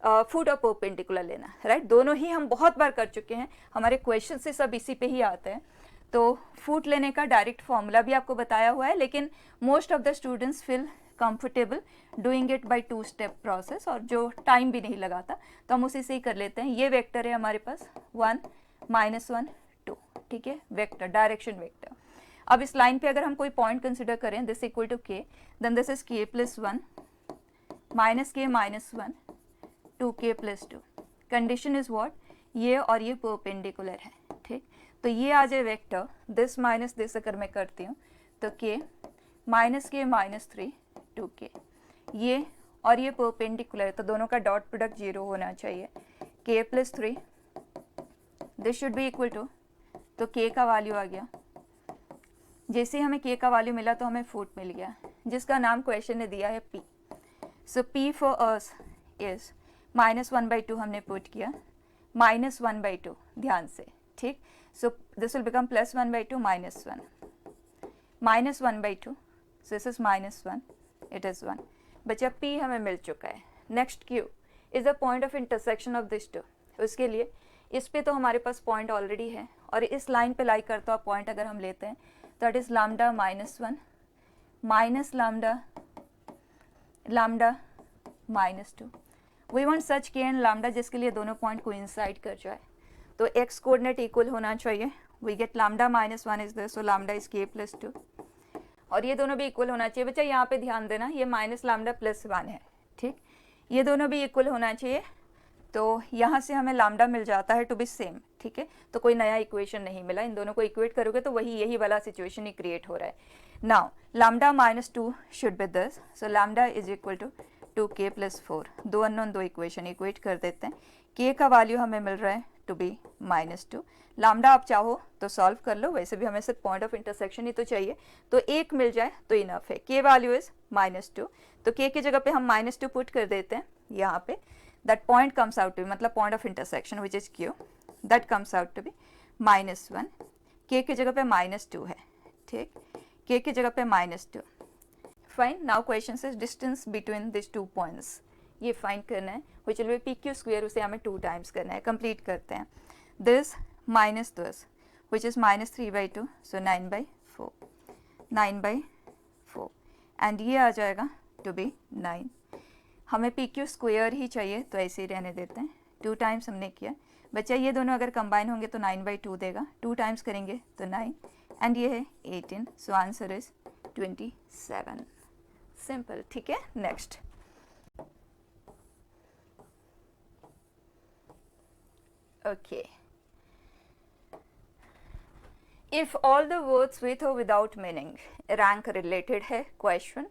फुट ऑफ परपेंडिकुलर लेना. राइट, दोनों ही हम बहुत बार कर चुके हैं, हमारे क्वेश्चन से सब इसी पे ही आते हैं. तो फुट लेने का डायरेक्ट फॉर्मूला भी आपको बताया हुआ है, लेकिन most of the students feel comfortable doing it by 2 step process और जो टाइम भी नहीं लगाता, तो हम उसी से ही कर लेते हैं. ये वेक्टर है हमारे पास 1 माइनस 1 2. ठीक है, वेक्टर, डायरेक्शन वेक्टर. अब इस लाइन पे अगर हम कोई पॉइंट कंसिडर करें, this equal to k, then this is k plus 1 minus k minus 1 2k plus 2. Condition is what? ये और ये परपेंडिकुलर है. ठीक, तो ये आ जाए वेक्टर दिस माइनस दिस. अगर मैं करती हूँ तो k minus k minus 3 2k. ये और ये परपेंडिकुलर है तो दोनों का डॉट प्रोडक्ट 0 होना चाहिए. k plus 3 this should be equal to, तो k का वैल्यू आ गया. जैसे ही हमें k का वैल्यू मिला तो हमें फुट मिल गया जिसका नाम क्वेश्चन ने दिया है p. So p for us is minus 1/2 हमने पुट किया, माइनस 1/2. ध्यान से, ठीक. So this will become plus 1/2 minus 1 minus 1/2. So this is minus 1, it is 1. बचा p हमें मिल चुका है. Next q is the point of intersection of this two. उसके लिए इस पे तो हमारे पास पॉइंट ऑलरेडी है और इस लाइन पे लाई करता हुआ पॉइंट अगर हम लेते हैं तो it is lambda minus 1 minus lambda minus 2. We want such k and lambda जिसके लिए दोनों पॉइंट कोइंसाइड कर जाए. तो x कोऑर्डिनेट इक्वल होना चाहिए. We get lambda minus 1 is this, so lambda is k plus 2 और ये दोनों भी इक्वल होना चाहिए. बच्चा यहाँ पे ध्यान देना, ये माइनस लैम्डा प्लस 1 है. ठीक, ये दोनों भी इक्वल होना चाहिए. तो यहाँ से हमें लैम्डा मिल जाता है टू बी सेम. ठीक है, तो कोई नया इक्वेशन नहीं मिला. इन दोनों को इक्वेट करोगे तो यही वाला सिचुएशन ही क्रिएट हो रहा है. Now lambda minus 2 should be this, so lambda is equal to 2k plus 4. दो अननोन दो इक्वेशन इक्वेट कर देते हैं. k का वैल्यू हमें मिल रहा है टू बी माइनस 2. लैम्डा आप चाहो तो सॉल्व कर लो, वैसे भी हमें सिर्फ पॉइंट ऑफ इंटरसेक्शन ही तो चाहिए, तो एक मिल जाए तो इनफ है. k वैल्यू इज माइनस 2, तो k की जगह पे हम माइनस 2 पुट कर देते हैं यहाँ पे. That point comes out to be, मतलब point of intersection which is q, that comes out to be minus 1. k की जगह पे माइनस 2 है. ठीक, k की जगह पे minus 2. Fine. Now question is distance between this 2 points. ये फाइंड करना है which will be pq square, उसे हमें 2 टाइम्स करना है. कंप्लीट करते हैं. This minus this which is minus 3/2, so 9/4, 9/4, and ये आ जाएगा to be 9. हमें पी क्यू स्क्वायर ही चाहिए तो ऐसे ही रहने देते हैं. 2 टाइम्स हमने किया बच्चा, ये दोनों अगर कंबाइन होंगे तो 9/2 देगा. 2 टाइम्स करेंगे तो 9, एंड ये है 18, सो आंसर इज 27. सिंपल. ठीक है, next. Okay, if all the words with और विदाउट मीनिंग, रैंक रिलेटेड है क्वेश्चन,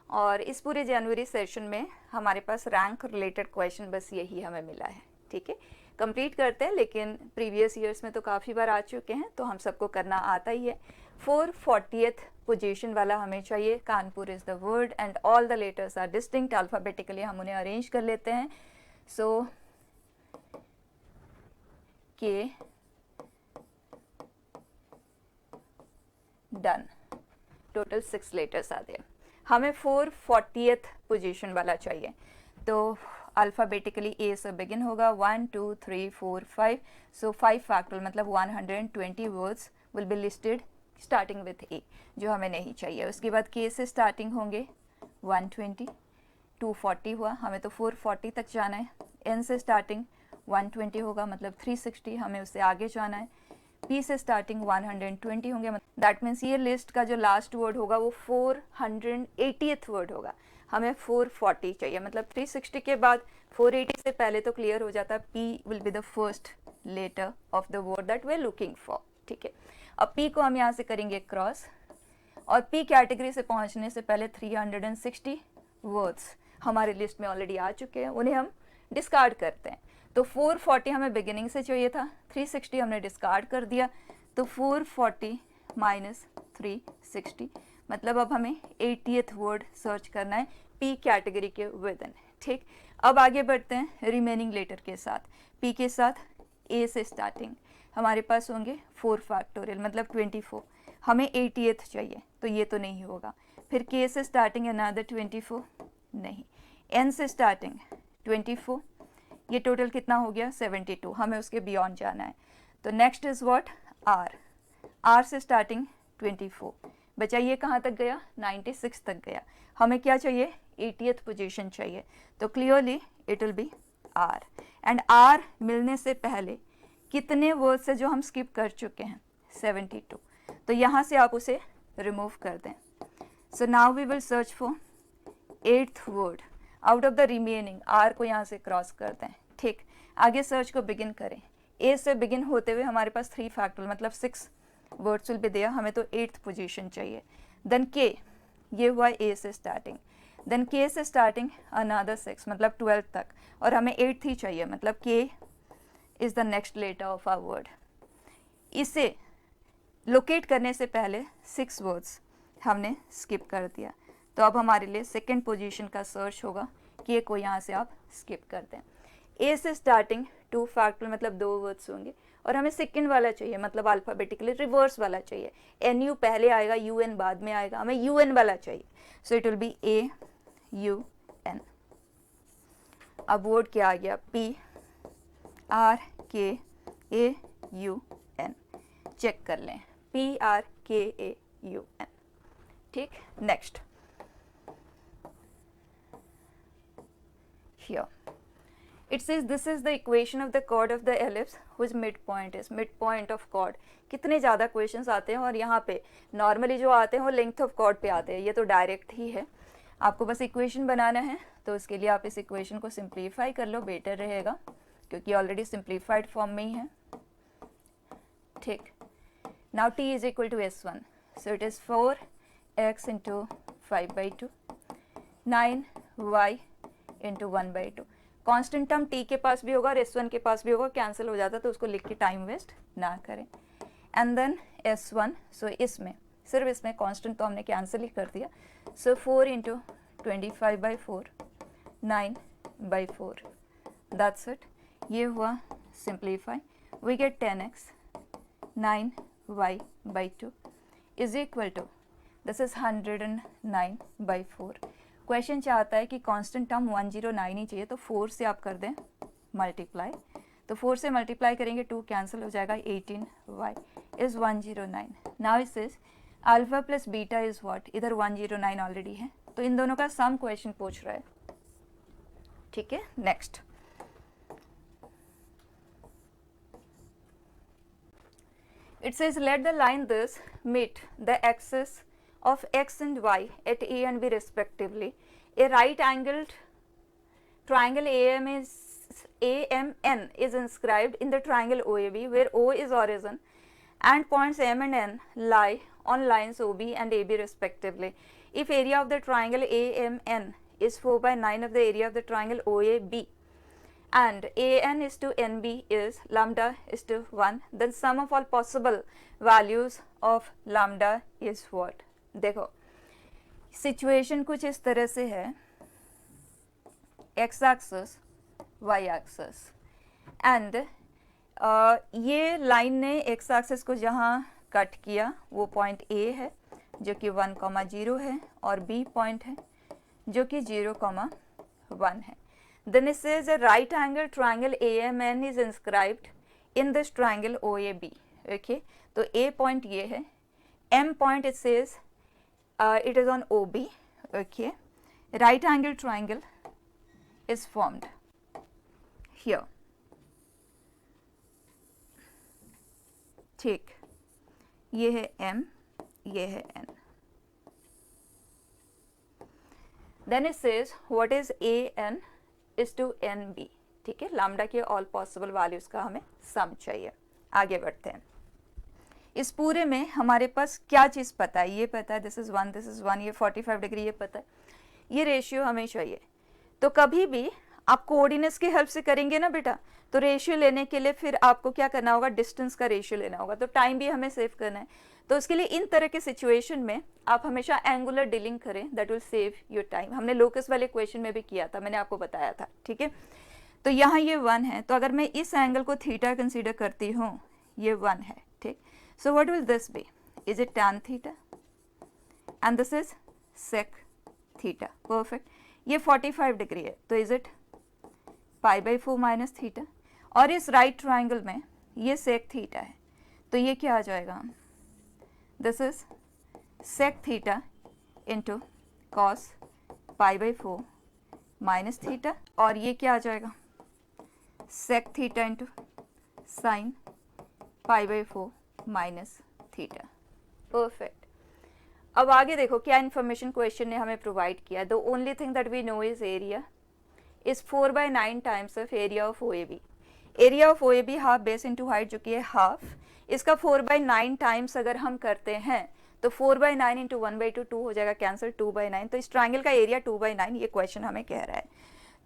और इस पूरे जनवरी सेशन में हमारे पास रैंक रिलेटेड क्वेश्चन बस यही हमें मिला है. ठीक है, कंप्लीट करते हैं, लेकिन प्रीवियस ईयर्स में तो काफ़ी बार आ चुके हैं तो हम सबको करना आता ही है. 440th पोजीशन वाला हमें चाहिए. Kanpur is the word and all the letters are distinct. Alphabetically हम उन्हें अरेंज कर लेते हैं. सो के डन. टोटल 6 लेटर्स आ गए. हमें 440th पोजीशन वाला चाहिए, तो अल्फ़ाबेटिकली ए से बिगिन होगा. 1 2 3 4 5, सो 5 फैक्टोरियल मतलब 120 words will be listed starting with A, जो हमें नहीं चाहिए. उसके बाद के से स्टार्टिंग होंगे 120, 240 हुआ, हमें तो 440 तक जाना है. एन से स्टार्टिंग 120 होगा मतलब 360, हमें उससे आगे जाना है. पी से स्टार्टिंग 120 होंगे, दैट मीन्स ये लिस्ट का जो लास्ट वर्ड होगा वो 480th वर्ड होगा. हमें 440 चाहिए, मतलब 360 के बाद 480 से पहले तो क्लियर हो जाता है. P will be the first letter of the word that we are looking for. ठीक है, अब पी को हम यहाँ से करेंगे क्रॉस, और पी कैटेगरी से पहुँचने से पहले 360 वर्ड्स हमारे लिस्ट में ऑलरेडी आ चुके हैं, उन्हें हम डिस्कार्ड करते हैं. तो 440 हमें बिगिनिंग से चाहिए था, 360 हमने डिस्कार्ड कर दिया, तो 440 माइनस 360, मतलब अब हमें 80th वर्ड सर्च करना है पी कैटेगरी के विद इन. ठीक, अब आगे बढ़ते हैं रिमेनिंग लेटर के साथ. पी के साथ ए से स्टार्टिंग हमारे पास होंगे 4 फैक्टोरियल मतलब 24, हमें 80th चाहिए तो ये तो नहीं होगा. फिर के से स्टार्टिंग अनदर 24, नहीं. एन से स्टार्टिंग 24, ये टोटल कितना हो गया 72, हमें उसके बियॉन्ड जाना है. तो next is what, R. R से स्टार्टिंग 24, बचा ये कहाँ तक गया 96 तक गया. हमें क्या चाहिए 80th पोजीशन चाहिए, तो clearly it will be R. And R मिलने से पहले कितने वर्ड्स है जो हम स्किप कर चुके हैं 72, तो यहाँ से आप उसे रिमूव कर दें. So now we will search for 8th word out of the remaining. R को यहाँ से क्रॉस कर दें. ठीक, आगे सर्च को बिगिन करें. ए से बिगिन होते हुए हमारे पास 3 फैक्टोरियल मतलब 6 वर्ड्स विल बी देयर, हमें तो 8th पोजीशन चाहिए. देन के, ये हुआ ए से स्टार्टिंग. देन के से स्टार्टिंग अनदर 6 मतलब 12 तक, और हमें 8th ही चाहिए, मतलब K is the next letter of our word. इसे लोकेट करने से पहले 6 वर्ड्स हमने स्किप कर दिया, तो अब हमारे लिए सेकंड पोजीशन का सर्च होगा. के को यहाँ से आप स्किप कर दें. ए से स्टार्टिंग 2 फैक्टोरियल मतलब 2 वर्ड्स होंगे, और हमें सेकंड वाला चाहिए मतलब अल्फ़ाबेटिकली रिवर्स वाला चाहिए. एन यू पहले आएगा, यू एन बाद में आएगा, हमें यू एन वाला चाहिए. So it will be A U N. अब वर्ड क्या आ गया, पी आर के ए यू एन. चेक कर लें, पी आर के ए यू एन. ठीक, next. Here it says this is the equation of the chord of the ellipse whose midpoint is midpoint of chord. कितने ज़्यादा क्वेश्चंस आते हैं, और यहाँ पे नॉर्मली जो आते हैं वो लेंथ ऑफ कॉर्ड पे आते हैं, ये तो डायरेक्ट ही है. आपको बस इक्वेशन बनाना है, तो उसके लिए आप इस इक्वेशन को सिंप्लीफाई कर लो, बेटर रहेगा, क्योंकि ऑलरेडी सिंप्लीफाइड फॉर्म में ही है. ठीक, now t is equal to s1, so it is 4x into 5/2, 9y into 1/2. Constant term T के पास भी होगा और S1 के पास भी होगा, कैंसिल हो जाता, तो उसको लिख के टाइम वेस्ट ना करें. एंड देन S1, सो इसमें सिर्फ इसमें कॉन्स्टेंट तो हमने कैंसिल ही कर दिया. So 4 into 25/4, 9/4, that's it. ये हुआ simplify. We get 10x 9y/2 is equal to, this is 109/4. Question चाहता है कि कांस्टेंट टर्म 109 ही चाहिए, तो 4 से आप कर दें मल्टीप्लाई, तो 4 से मल्टीप्लाई करेंगे 2 कैंसिल हो जाएगा 18y is 109. Now it is alpha plus beta is what, इधर 109 ऑलरेडी है, तो इन दोनों का सम क्वेश्चन पूछ रहा है. ठीक है, next it says let the line this meet the axis of x and y at a and b respectively. A right angled triangle AMN is inscribed in the triangle OAB where O is origin and points M and N lie on lines OB and AB respectively. If area of the triangle AMN is 4/9 of the area of the triangle OAB and AN is to NB is lambda is to 1, then sum of all possible values of lambda is what. देखो situation कुछ इस तरह से है, x axis y axis and ये line ने x axis को जहाँ कट किया वो पॉइंट A है जो कि 1,0 है और B पॉइंट है जो कि 0,1 है. Then it says a right angle triangle AMN is inscribed in this triangle OAB. Okay, तो A point ये है, M point it says it is on OB. Okay, right angle triangle is formed here. ठीक, ये है M, ये है N. Then it says what is AN is to NB. ठीक है, लैम्डा के ऑल पॉसिबल वैल्यूज का हमें सम चाहिए. आगे बढ़ते हैं. इस पूरे में हमारे पास क्या चीज़ पता है, ये पता है दिस इज़ 1, ये 45 डिग्री ये पता है, ये रेशियो हमें चाहिए. तो कभी भी आप कोऑर्डिनेट्स की हेल्प से करेंगे ना बेटा, तो रेशियो लेने के लिए फिर आपको क्या करना होगा, डिस्टेंस का रेशियो लेना होगा, तो टाइम भी हमें सेव करना है. तो उसके लिए इन तरह के सिचुएशन में आप हमेशा एंगुलर डीलिंग करें, that will save your time. हमने लोकस वाले क्वेश्चन में भी किया था, मैंने आपको बताया था. ठीक है, तो यहाँ ये 1 है, तो अगर मैं इस एंगल को थीटा कंसीडर करती हूँ, ये 1 है. ठीक, so what will this be, is it tan theta and this is sec theta. Perfect, ये 45 डिग्री है, तो इज इट π/4 माइनस थीटा. और इस राइट ट्राइंगल में ये sec थीटा है, तो ये क्या आ जाएगा, this is sec theta into cos π/4 minus theta, और ये क्या आ जाएगा, sec theta into sin π/4 minus theta. Perfect. अब आगे देखो क्या इन्फॉर्मेशन क्वेश्चन ने हमें प्रोवाइड किया. The only thing that we know is area is 4/9 times of area of OAB. Area of OAB half base into height जो कि है हाफ, इसका 4/9 टाइम्स अगर हम करते हैं तो 4/9 इंटू 1/2 2 हो जाएगा, कैंसिल 2/9. तो इस ट्राइंगल का एरिया 2/9 ये क्वेश्चन हमें कह रहा है.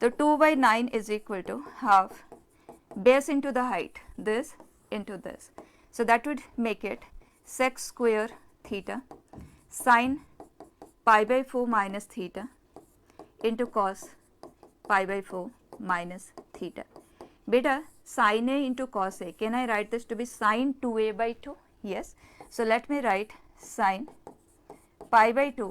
तो 2/9 is equal to half base into the height this into this, so that would make it sec square theta sine π/4 minus theta into cos π/4 minus theta. Beta sin A into cos A, can I write this to be sin 2A/2? Yes, so let me write sin π/2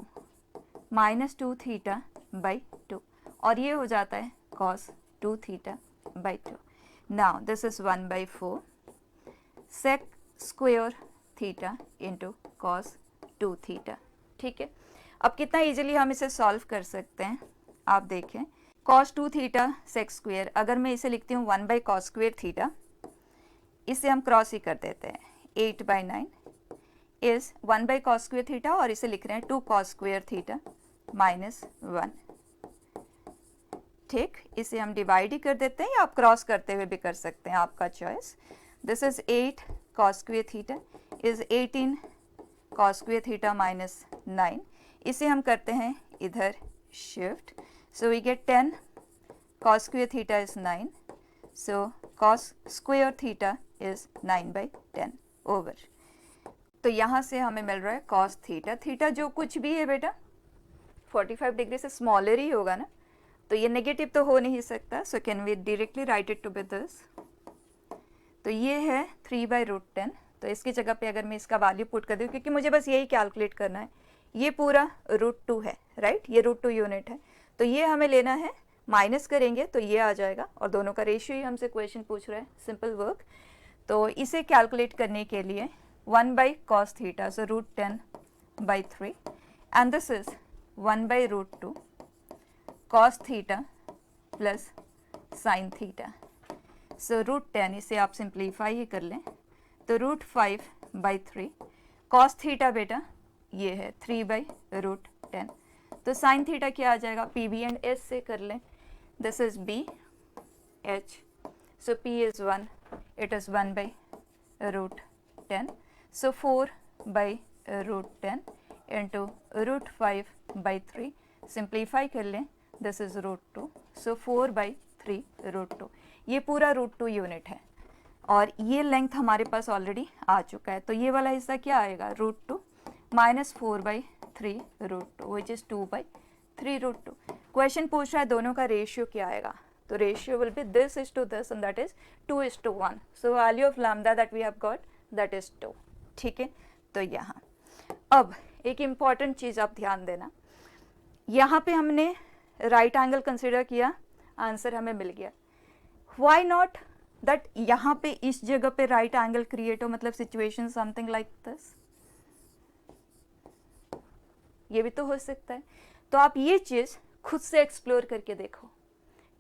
minus 2 theta by 2, और ये हो जाता है cos 2 theta by 2. Now this is 1/4 sec square theta into cos 2 theta. ठीक है, अब कितना easily हम इसे सॉल्व कर सकते हैं, आप देखें. cos 2 थीटा sec स्क्वेयर, अगर मैं इसे लिखती हूँ 1/cos स्क्वेयर थीटा, इसे हम क्रॉस ही कर देते हैं. 8/9 इज 1/cos स्क्वेयर थीटा, और इसे लिख रहे हैं 2cos स्क्वेयर थीटा माइनस 1. ठीक, इसे हम डिवाइड ही कर देते हैं या आप क्रॉस करते हुए भी कर सकते हैं, आपका choice. This is 8cos square theta is 18cos square theta minus 9. इसे हम करते हैं इधर shift, so we get 10 cos square theta is 9, so cos square theta is 9/10 over. तो यहाँ से हमें मिल रहा है cos थीटा. थीटा जो कुछ भी है बेटा 45 डिग्री से स्मॉलर ही होगा ना, तो ये नेगेटिव तो हो नहीं सकता, so can we directly write it to be this. तो ये है 3/√10. तो इसकी जगह पे अगर मैं इसका वैल्यू पुट कर दूँ, क्योंकि मुझे बस यही कैलकुलेट करना है, ये पूरा √2 है, राइट, ये √2 यूनिट है, तो ये हमें लेना है माइनस करेंगे तो ये आ जाएगा, और दोनों का रेशियो ही हमसे क्वेश्चन पूछ रहा है, सिंपल वर्क। तो इसे कैलकुलेट करने के लिए 1 by cos theta, so √10/3, and this is 1 by √2 cos theta plus sine theta. So √10, इसे आप सिंप्लीफाई ही कर लें तो √5/3, कॉस थीटा बेटा ये है 3/√10, तो साइन थीटा क्या आ जाएगा, पी बी एंड एस से कर लें, this is B H, so P is 1, it is 1/√10, सो 4/√10 इंटू √5/3, सिंप्लीफाई कर लें, दिस इज √2, सो 4/3√2, ये पूरा √2 यूनिट है, और ये लेंथ हमारे पास ऑलरेडी आ चुका है, तो ये वाला हिस्सा क्या आएगा, √2 माइनस 4/3√2 विच इज़ 2/3√2। क्वेश्चन पूछ रहा है दोनों का रेशियो क्या आएगा, तो ratio will be this is to this and that is 2:1, so value of lambda that we have got that is 2। ठीक है, तो यहाँ अब एक इम्पॉर्टेंट चीज़ आप ध्यान देना, यहाँ पे हमने राइट एंगल कंसिडर किया, आंसर हमें मिल गया, व्हाई नॉट दैट यहाँ पे इस जगह पे राइट एंगल क्रिएट हो, मतलब सिचुएशन समथिंग लाइक दिस, ये भी तो हो सकता है। तो आप ये चीज़ खुद से एक्सप्लोर करके देखो,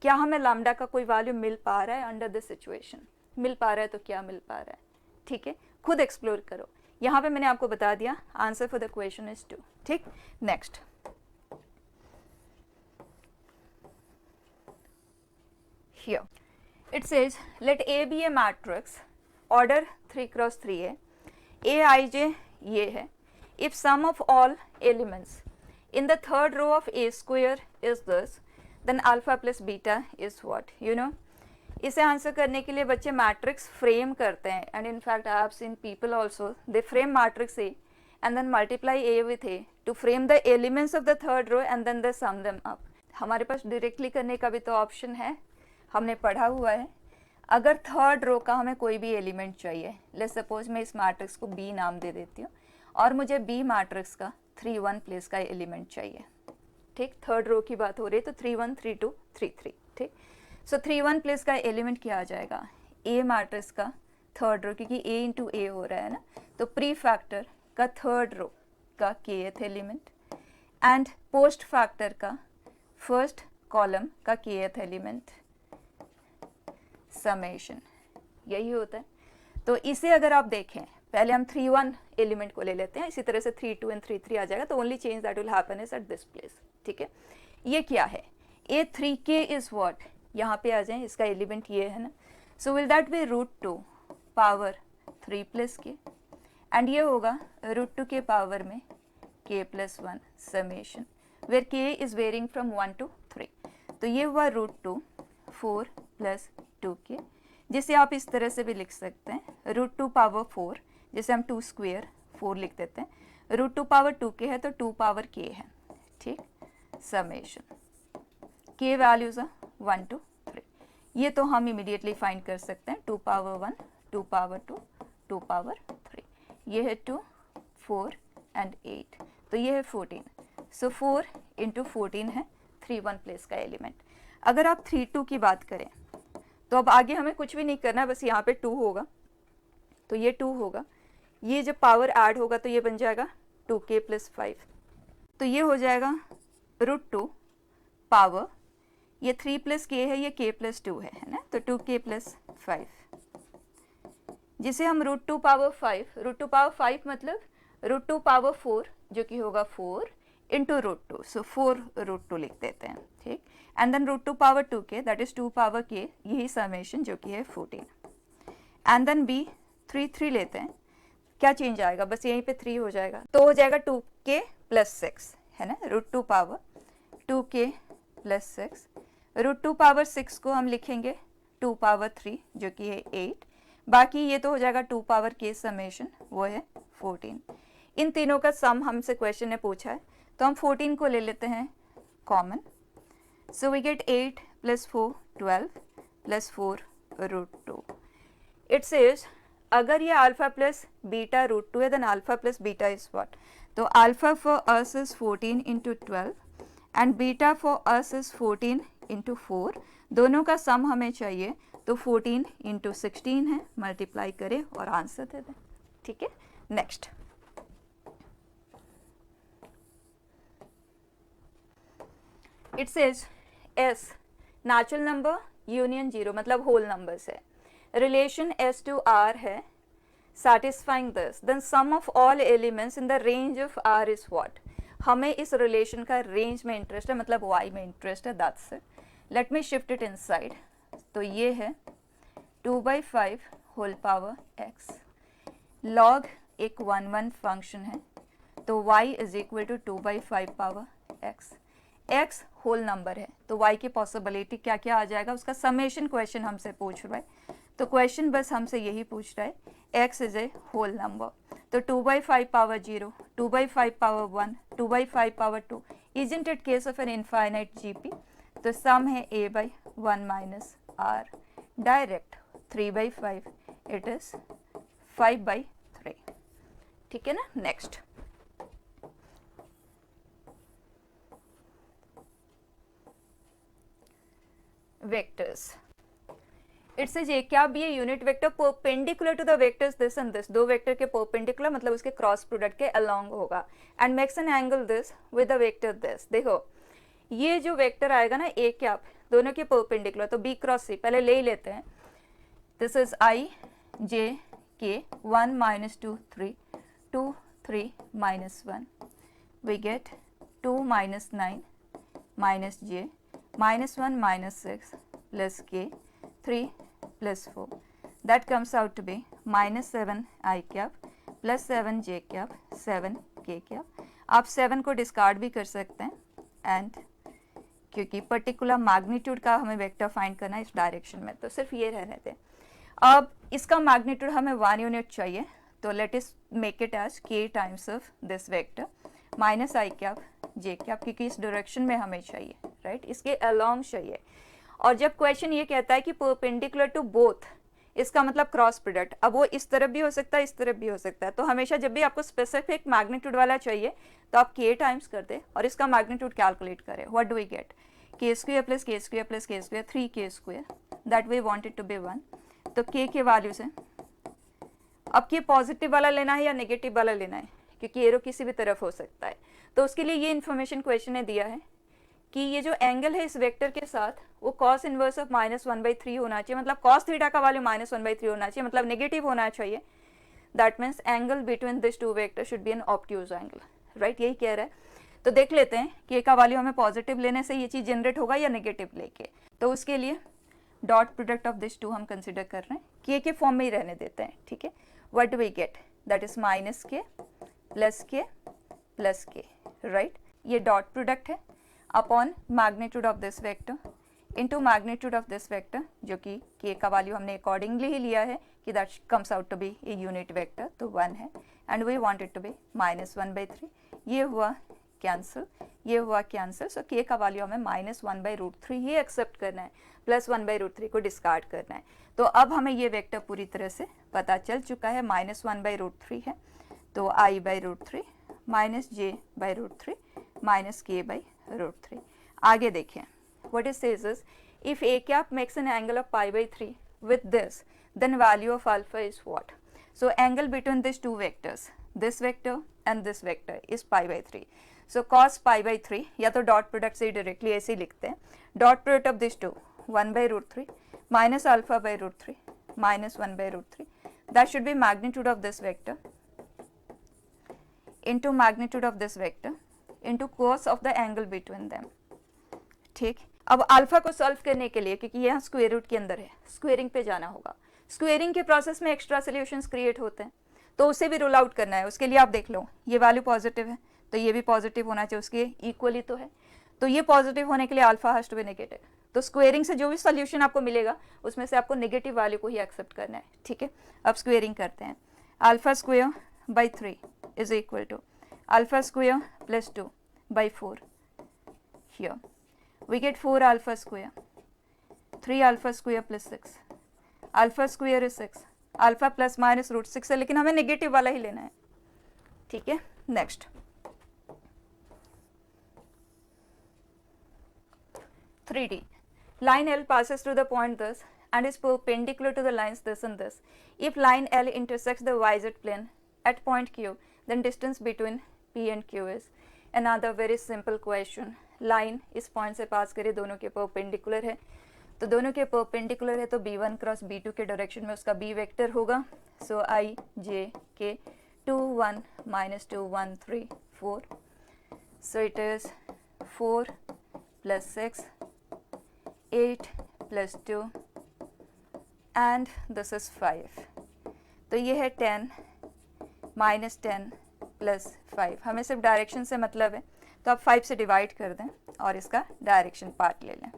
क्या हमें लैम्डा का कोई वैल्यू मिल पा रहा है अंडर दिस सिचुएशन, मिल पा रहा है तो क्या मिल पा रहा है, ठीक है, खुद एक्सप्लोर करो। यहाँ पे मैंने आपको बता दिया, answer for the question is 2। ठीक, next here it says let A be a matrix order 3x3 है, ए आई जे ये है, if sum of all elements in the third row of a square is this, then alpha plus beta is what, you know। इसे answer करने के लिए बच्चे matrix frame करते हैं, and in fact I have seen people also they frame matrix A and then multiply A with A to frame the elements of the third row and then they sum them up. हमारे पास directly करने का भी तो option है, हमने पढ़ा हुआ है, अगर थर्ड रो का हमें कोई भी एलिमेंट चाहिए, लेट्स सपोज मैं इस मैट्रिक्स को बी नाम दे देती हूँ, और मुझे बी मैट्रिक्स का 3 1 प्लेस का एलिमेंट चाहिए, ठीक, थर्ड रो की बात हो रही है, तो 3 1 3 2 3 3, ठीक। सो 3 1 प्लेस का एलिमेंट क्या आ जाएगा, ए मैट्रिक्स का थर्ड रो, क्योंकि ए इंटू ए हो रहा है ना, तो प्री फैक्टर का थर्ड रो का kth element and post factor का फर्स्ट कॉलम का kth एलिमेंट, समेशन, यही होता है। तो इसे अगर आप देखें, पहले हम 3 1 एलिमेंट को ले लेते हैं, इसी तरह से 3 2 एंड 3 3 आ जाएगा, तो only change that will happen is at this place, ठीक है। ये क्या है, ए 3k इज व्हाट, यहाँ पे आ जाए, इसका एलिमेंट ये है ना, so will that be √2 power 3 plus k, and ये होगा √2 के पावर में k plus 1 summation, where k is varying from 1 to 3, तो ये हुआ √2 4 प्लस 2k, जिसे आप इस तरह से भी लिख सकते हैं, √2 पावर 4, जिसे हम 2 स्क्वेयर 4 लिख देते हैं, √2 पावर 2k है तो 2 पावर k है, ठीक, समेशन k वैल्यूज है 1 to 3, ये तो हम इमीडिएटली फाइंड कर सकते हैं, 2 पावर 1 2 पावर 2 2 पावर 3, ये है 2 4 एंड 8, तो ये है 14, सो 4 इंटू 14 है 3 1 प्लेस का एलिमेंट। अगर आप 3 2 की बात करें तो अब आगे हमें कुछ भी नहीं करना है, बस यहाँ पे 2 होगा, तो ये 2 होगा, ये जब पावर ऐड होगा तो ये बन जाएगा 2k प्लस 5, तो ये हो जाएगा √2 पावर, ये 3 प्लस k है, ये k प्लस 2 है ना, तो 2k प्लस 5, जिसे हम √2 पावर 5, √2 पावर 5 मतलब √2 पावर 4 जो कि होगा 4 इंटू √2, सो 4 √2 लिख देते हैं, ठीक, and then √2 power 2k that is 2 power k, यही समेशन जो कि है 14, एंड देन b 3 3 लेते हैं, क्या चेंज आएगा, बस यहीं पे 3 हो जाएगा, तो हो जाएगा 2k प्लस 6 है ना, √2 पावर 2k प्लस 6, √2 पावर 6 को हम लिखेंगे 2 पावर 3 जो कि है 8, बाकी ये तो हो जाएगा 2 पावर k समेशन, वो है 14। इन तीनों का सम हमसे क्वेश्चन ने पूछा है, तो हम 14 को ले लेते हैं common, so we get 8 plus 4 12 plus 4 √2। It says अगर ये अल्फा प्लस बीटा √2 है, then alpha plus beta is what, तो alpha for us is 14 into 12 and beta for us is 14 into 4, दोनों का सम हमें चाहिए, तो 14 इंटू 16 है, मल्टीप्लाई करें और आंसर दे दें। ठीक है, next it says S natural number union 0 मतलब होल नंबर्स है, रिलेशन एस टू आर है, satisfying this then sum of all elements in the range of r is what। हमें इस रिलेशन का रेंज में इंटरेस्ट है, मतलब y में इंटरेस्ट है, that's it. Let me shift it inside, तो ये है 2/5 होल पावर x, log एक 1 फंक्शन है, तो y is equal to 2/5 power x, x whole number है, तो y की पॉसिबिलिटी क्या क्या आ जाएगा, उसका समेशन क्वेश्चन हमसे पूछ रहा है, तो क्वेश्चन बस हमसे यही पूछ रहा है, x is a whole number, तो 2/5 power 0, 2/5 power 1, 2/5 power 2, isn't it case of an infinite GP, तो सम है a/1 minus r, direct 3/5, it is 5/3। ठीक है ना, next vectors, it says a क्या be a unit vector perpendicular to the vectors this and this, दो vector के perpendicular मतलब उसके क्रॉस प्रोडक्ट के अलोंग होगा, and makes an angle this with the vector this. देखो ये जो वेक्टर आएगा ना ए क्या, दोनों के परपेंडिकुलर, तो बी क्रॉस सी पहले ले ही लेते हैं, this is I j k 1 माइनस 2 3 2 3 माइनस 1, we get 2 minus 9 minus j minus 1 minus 6 plus k 3 plus 4, that comes out to be minus 7 I cap plus 7 j cap 7 k cap। आप 7 को discard भी कर सकते हैं, एंड क्योंकि पर्टिकुलर मैग्नीट्यूड का हमें वेक्टर फाइंड करना है इस डायरेक्शन में, तो सिर्फ ये रहने दें। अब इसका मैग्नीट्यूड हमें 1 यूनिट चाहिए, तो let us make it as k times of this vector minus i cap j cap, क्योंकि इस डायरेक्शन में हमें चाहिए, राइट, इसके अलोंग चाहिए। और जब क्वेश्चन ये कहता है कि परपेंडिकुलर टू बोथ, इसका मतलब क्रॉस प्रोडक्ट, अब वो इस तरफ भी हो सकता है, इस तरफ भी हो सकता है, तो हमेशा जब भी आपको स्पेसिफिक मैग्नीट्यूड वाला चाहिए तो आप k टाइम्स कर दे और इसका मैग्नीट्यूड कैलकुलेट करें, what do we get, k square plus k square plus k square 3k square, that we wanted to be 1, तो k के वैल्यू से अब k पॉजिटिव वाला लेना है या नेगेटिव वाला लेना है, क्योंकि एरो किसी भी तरफ हो सकता है, तो उसके लिए ये इन्फॉर्मेशन क्वेश्चन ने दिया है कि ये जो एंगल है इस वेक्टर के साथ वो कॉस इनवर्स ऑफ -1/3 होना चाहिए, मतलब कॉस थीटा का वैल्यू -1/3 होना चाहिए, मतलब नेगेटिव होना चाहिए, that means angle between this two vector should be an obtuse angle, right, यही कह रहा है। तो देख लेते हैं कि का वैल्यू हमें पॉजिटिव लेने से ये चीज़ जनरेट होगा या नेगेटिव लेके, तो उसके लिए dot product of this two हम कंसिडर कर रहे हैं, के फॉर्म में ही रहने देते हैं, ठीक है। What do we get, that is minus k plus k, right, ये डॉट प्रोडक्ट है upon magnitude of this vector into magnitude of this vector, जो कि k का वैल्यू हमने अकॉर्डिंगली ही लिया है कि that comes out to be a unit vector, तो 1 है, and we want it to be -1/3, ये हुआ कैंसिल, ये हुआ कैंसिल, सो k का वैल्यू हमें -1/√3 ही एक्सेप्ट करना है, प्लस 1/√3 को डिस्कार्ड करना है। तो अब हमें ये वेक्टर पूरी तरह से पता चल चुका है, -1/√3 है, तो i/√3 minus j/√3 minus k/√3। आगे देखें, what it says is if a cap makes an angle of pi/3 with this, then value of alpha is what? So angle between these two vectors, this vector and this vector is pi/3. So cos pi/3, या तो dot product से directly ऐसे ही लिखते हैं, dot product of this two 1/√3 minus alpha/√3 minus 1/√3, that should be magnitude of this vector into magnitude of this vector into cos of the angle between them, ठीक। अब alpha को solve करने के लिए, क्योंकि यहाँ स्क्वायर रूट के अंदर है, स्क्वेयरिंग पे जाना होगा, स्क्वेयरिंग के प्रोसेस में एक्स्ट्रा सॉल्यूशंस क्रिएट होते हैं, तो उसे भी रूल आउट करना है। उसके लिए आप देख लो, ये वैल्यू पॉजिटिव है तो ये भी पॉजिटिव होना चाहिए, उसके इक्वली तो है, तो ये पॉजिटिव होने के लिए alpha has to be negative, तो स्क्वेयरिंग से जो भी सोल्यूशन आपको मिलेगा उसमें से आपको नेगेटिव वैल्यू को ही एक्सेप्ट करना है, ठीक है। अब स्क्वेयरिंग करते हैं, alpha square by 3 is equal to alpha square plus 2/4, here we get 4 alpha square, 3 alpha square plus 6, alpha square is 6, alpha plus minus root 6 है, लेकिन हमें नेगेटिव वाला ही लेना है, ठीक है। Next 3D, line L passes through the point this and is perpendicular to the lines this and this. If line L intersects the YZ plane at point Q, then distance between P and Q is. Another very simple question. Line इस point से पास करे, दोनों के perpendicular है, तो दोनों के perpendicular है तो B1 क्रॉस B2 के डायरेक्शन में उसका B वेक्टर होगा. So I J K 2 1 minus 2 1 3 4. So it is 4 plus 6 8 plus 2 and this is 5. तो ये है 10 minus 10 plus 5. हमें सिर्फ डायरेक्शन से मतलब है, तो आप 5 से डिवाइड कर दें और इसका डायरेक्शन पार्ट ले लें.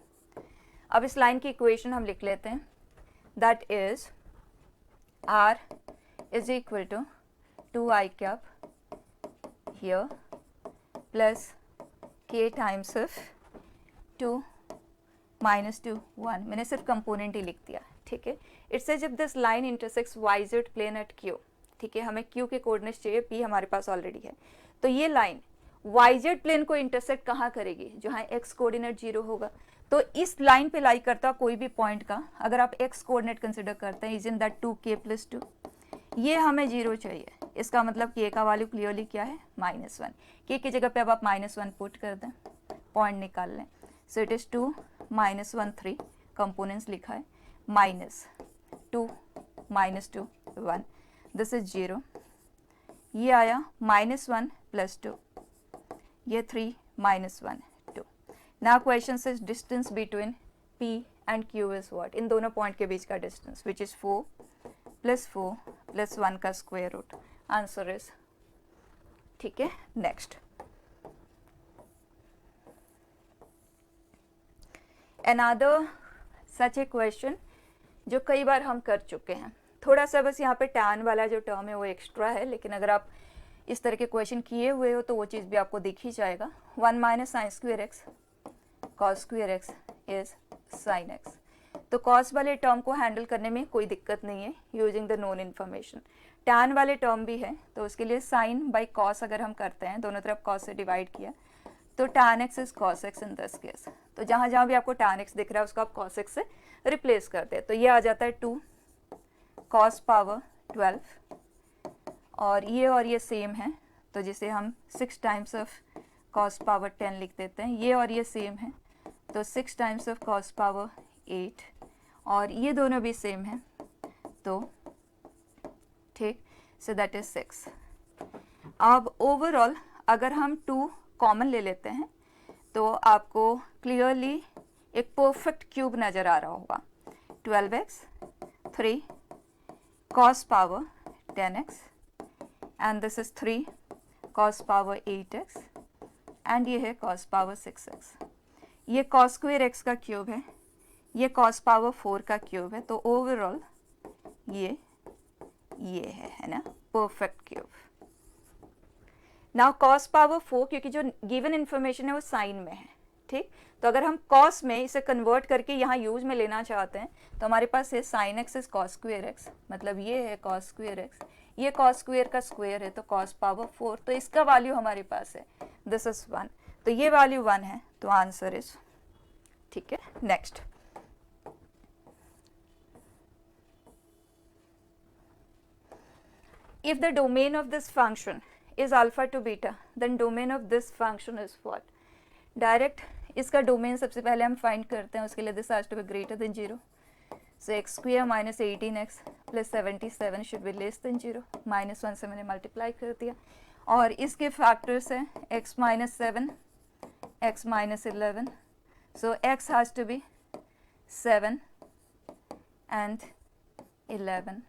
अब इस लाइन की इक्वेशन हम लिख लेते हैं. That is R is equal to 2I cap here plus K times of 2 minus 2 1. मैंने सिर्फ कंपोनेंट ही लिख दिया. ठीक है. इट से जब this line intersects YZ plane at Q, ठीक है, हमें Q के कोऑर्डिनेट्स चाहिए, P हमारे पास ऑलरेडी है, तो ये लाइन YZ प्लेन को इंटरसेक्ट कहाँ करेगी, जहाँ x कोऑर्डिनेट 0 होगा. तो इस लाइन पे लाई करता कोई भी पॉइंट का अगर आप x कोऑर्डिनेट कंसिडर करते हैं, इज इन दैट 2k + 2, ये हमें 0 चाहिए. इसका मतलब k का वैल्यू क्लियरली क्या है, -1. k की जगह पे अब आप -1 पुट कर दें, पॉइंट निकाल लें. सो इट इज़ 2 -1 3, कंपोनेंट्स लिखा है, -2 -2 1, दिस इज 0. ये आया -1 + 2, ये 3 -1 2. नाउ क्वेश्चन से distance between P and Q is what, इन दोनों पॉइंट के बीच का डिस्टेंस, विच इज 4 + 4 + 1 का स्क्वायर रूट. आंसर इज, ठीक है. नेक्स्ट, अनदर सच ए क्वेश्चन जो कई बार हम कर चुके हैं. थोड़ा सा बस यहाँ पे टैन वाला जो टर्म है वो एक्स्ट्रा है, लेकिन अगर आप इस तरह के क्वेश्चन किए हुए हो तो वो चीज़ भी आपको दिख ही जाएगा. 1 - sin² x cos² x is sin x. तो कॉस वाले टर्म को हैंडल करने में कोई दिक्कत नहीं है using the known information. Tan वाले टर्म भी है, तो उसके लिए साइन बाई कॉस अगर हम करते हैं, दोनों तरफ कॉस से डिवाइड किया, तो tan x is cos x in this case. तो जहाँ जहाँ भी आपको tan x दिख रहा है उसको आप cos x से रिप्लेस कर दे. तो ये आ जाता है 2 cos पावर 12, और ये सेम है, तो जिसे हम 6 टाइम्स ऑफ cos पावर 10 लिख देते हैं. ये सेम है, तो 6 टाइम्स ऑफ cos पावर 8, और ये दोनों भी सेम है, तो ठीक. So that is 6. अब ओवरऑल अगर हम 2 कॉमन ले लेते हैं तो आपको क्लियरली एक परफेक्ट क्यूब नज़र आ रहा होगा. 12x 3 cos power 10x and this is 3 cos power 8x and ये है cos पावर 6x. ये cos² x का क्यूब है, ये cos पावर 4 का क्यूब है. तो ओवरऑल ये है ना, perfect cube. Now cos power 4, क्योंकि जो गिवन इन्फॉर्मेशन है वो साइन में है, ठीक. तो अगर हम cos में इसे कन्वर्ट करके यहाँ यूज में लेना चाहते हैं तो हमारे पास है sin x is cos² x, मतलब ये है cos² x, ये cos² का स्क्वायर है, तो cos पावर 4, तो इसका वैल्यू हमारे पास है, दिस इज 1, तो ये वैल्यू 1 है, तो आंसर इज, ठीक है. Next, if the domain of this function is alpha to beta, then domain of this function is what? Direct इसका डोमेन सबसे पहले हम फाइंड करते हैं, उसके लिए this has to be greater than 0. So x² - 18x + 77 should be less than 0. -1 से मैंने मल्टीप्लाई कर दिया, और इसके फैक्टर्स हैं x - 7 x - 11. So x has to be 7 and 11.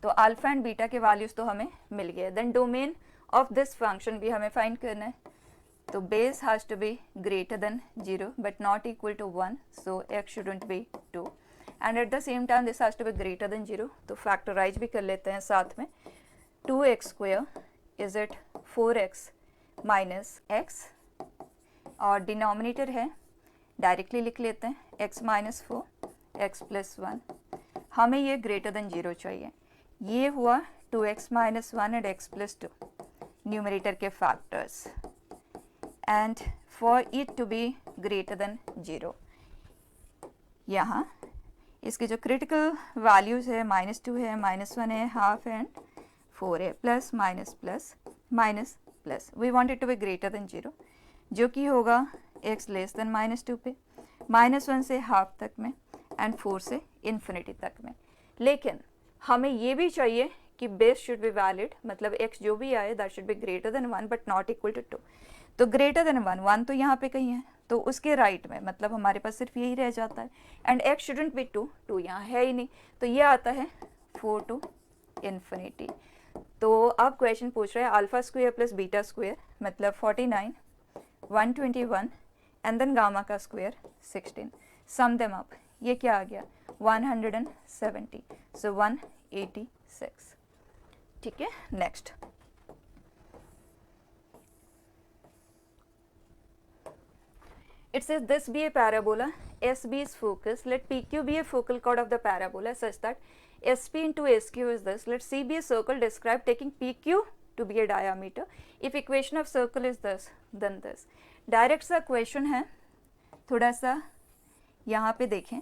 तो अल्फा एंड बीटा के वैल्यूज तो हमें मिल गए. Then domain of this function भी हमें फाइंड करना है, तो base has to be greater than 0 but not equal to 1, so x shouldn't be 2, and at the same time this has to be greater than 0. तो factorise भी कर लेते हैं साथ में. 2x² is it 4x - x, और denominator है, directly लिख लेते हैं, x - 4 x + 1. हमें ये ग्रेटर देन 0 चाहिए. ये हुआ 2x - 1 एंड x + 2 न्यूमरेटर के factors, and for it to be greater than 0, यहाँ इसके जो क्रिटिकल वैल्यूज़ है -2 है, -1 है, हाफ एंड 4 है, plus minus plus minus plus, we want it to be greater than 0, जो कि होगा x लेस देन -2 पे, -1 से हाफ तक में एंड 4 से इन्फिनिटी तक में। लेकिन हमें ये भी चाहिए कि बेस शुड बी वैलिड, मतलब x जो भी आए that should be greater than 1 but not equal to 2। तो ग्रेटर देन 1 तो यहाँ पे कहीं है, तो उसके राइट में, मतलब हमारे पास सिर्फ यही रह जाता है, एंड x शुडंट बी 2 यहाँ है ही नहीं, तो ये आता है 4 टू इन्फिनिटी। तो अब क्वेश्चन पूछ रहा है alpha square plus beta square मतलब 49, 121 एंड देन गामा का स्क्वायर 16, सम देम अप, ये क्या आ गया 170, सो 186। ठीक है, next it says this be a parabola, SB is focus, let PQ be a focal chord of the parabola such that SP into SQ is this, let C be a circle described taking PQ to be a diameter, if equation of circle is this then this। Direct सा question है, थोड़ा सा यहाँ पे देखें,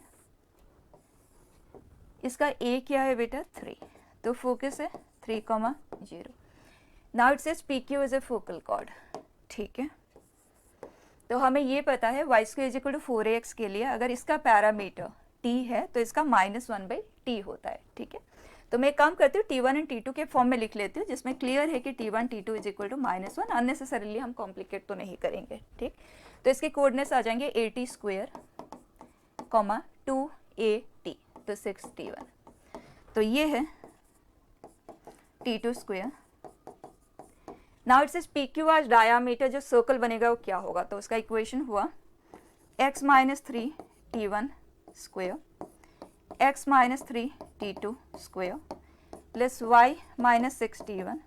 इसका A क्या है बेटा 3, तो फोकस है 3,0। Now it says PQ is a focal chord. ठीक है, तो हमें ये पता है y square is equal to 4ax के लिए अगर इसका पैरामीटर t है तो इसका -1/t होता है। ठीक है, तो मैं एक काम करती हूँ t1 एंड t2 के फॉर्म में लिख लेती हूँ, जिसमें क्लियर है कि t1 t2 is equal to -1, unnecessarily हम कॉम्प्लिकेट तो नहीं करेंगे। ठीक, तो इसके कोऑर्डिनेट्स आ जाएंगे 80 स्क्वायर, 2at, तो 6t1, तो ये है t2 square. Now it says PQ आज डायामीटर जो सर्कल बनेगा वो क्या होगा, तो उसका इक्वेशन हुआ x - 3t1 square, x - 3t2 square plus y - 6t1।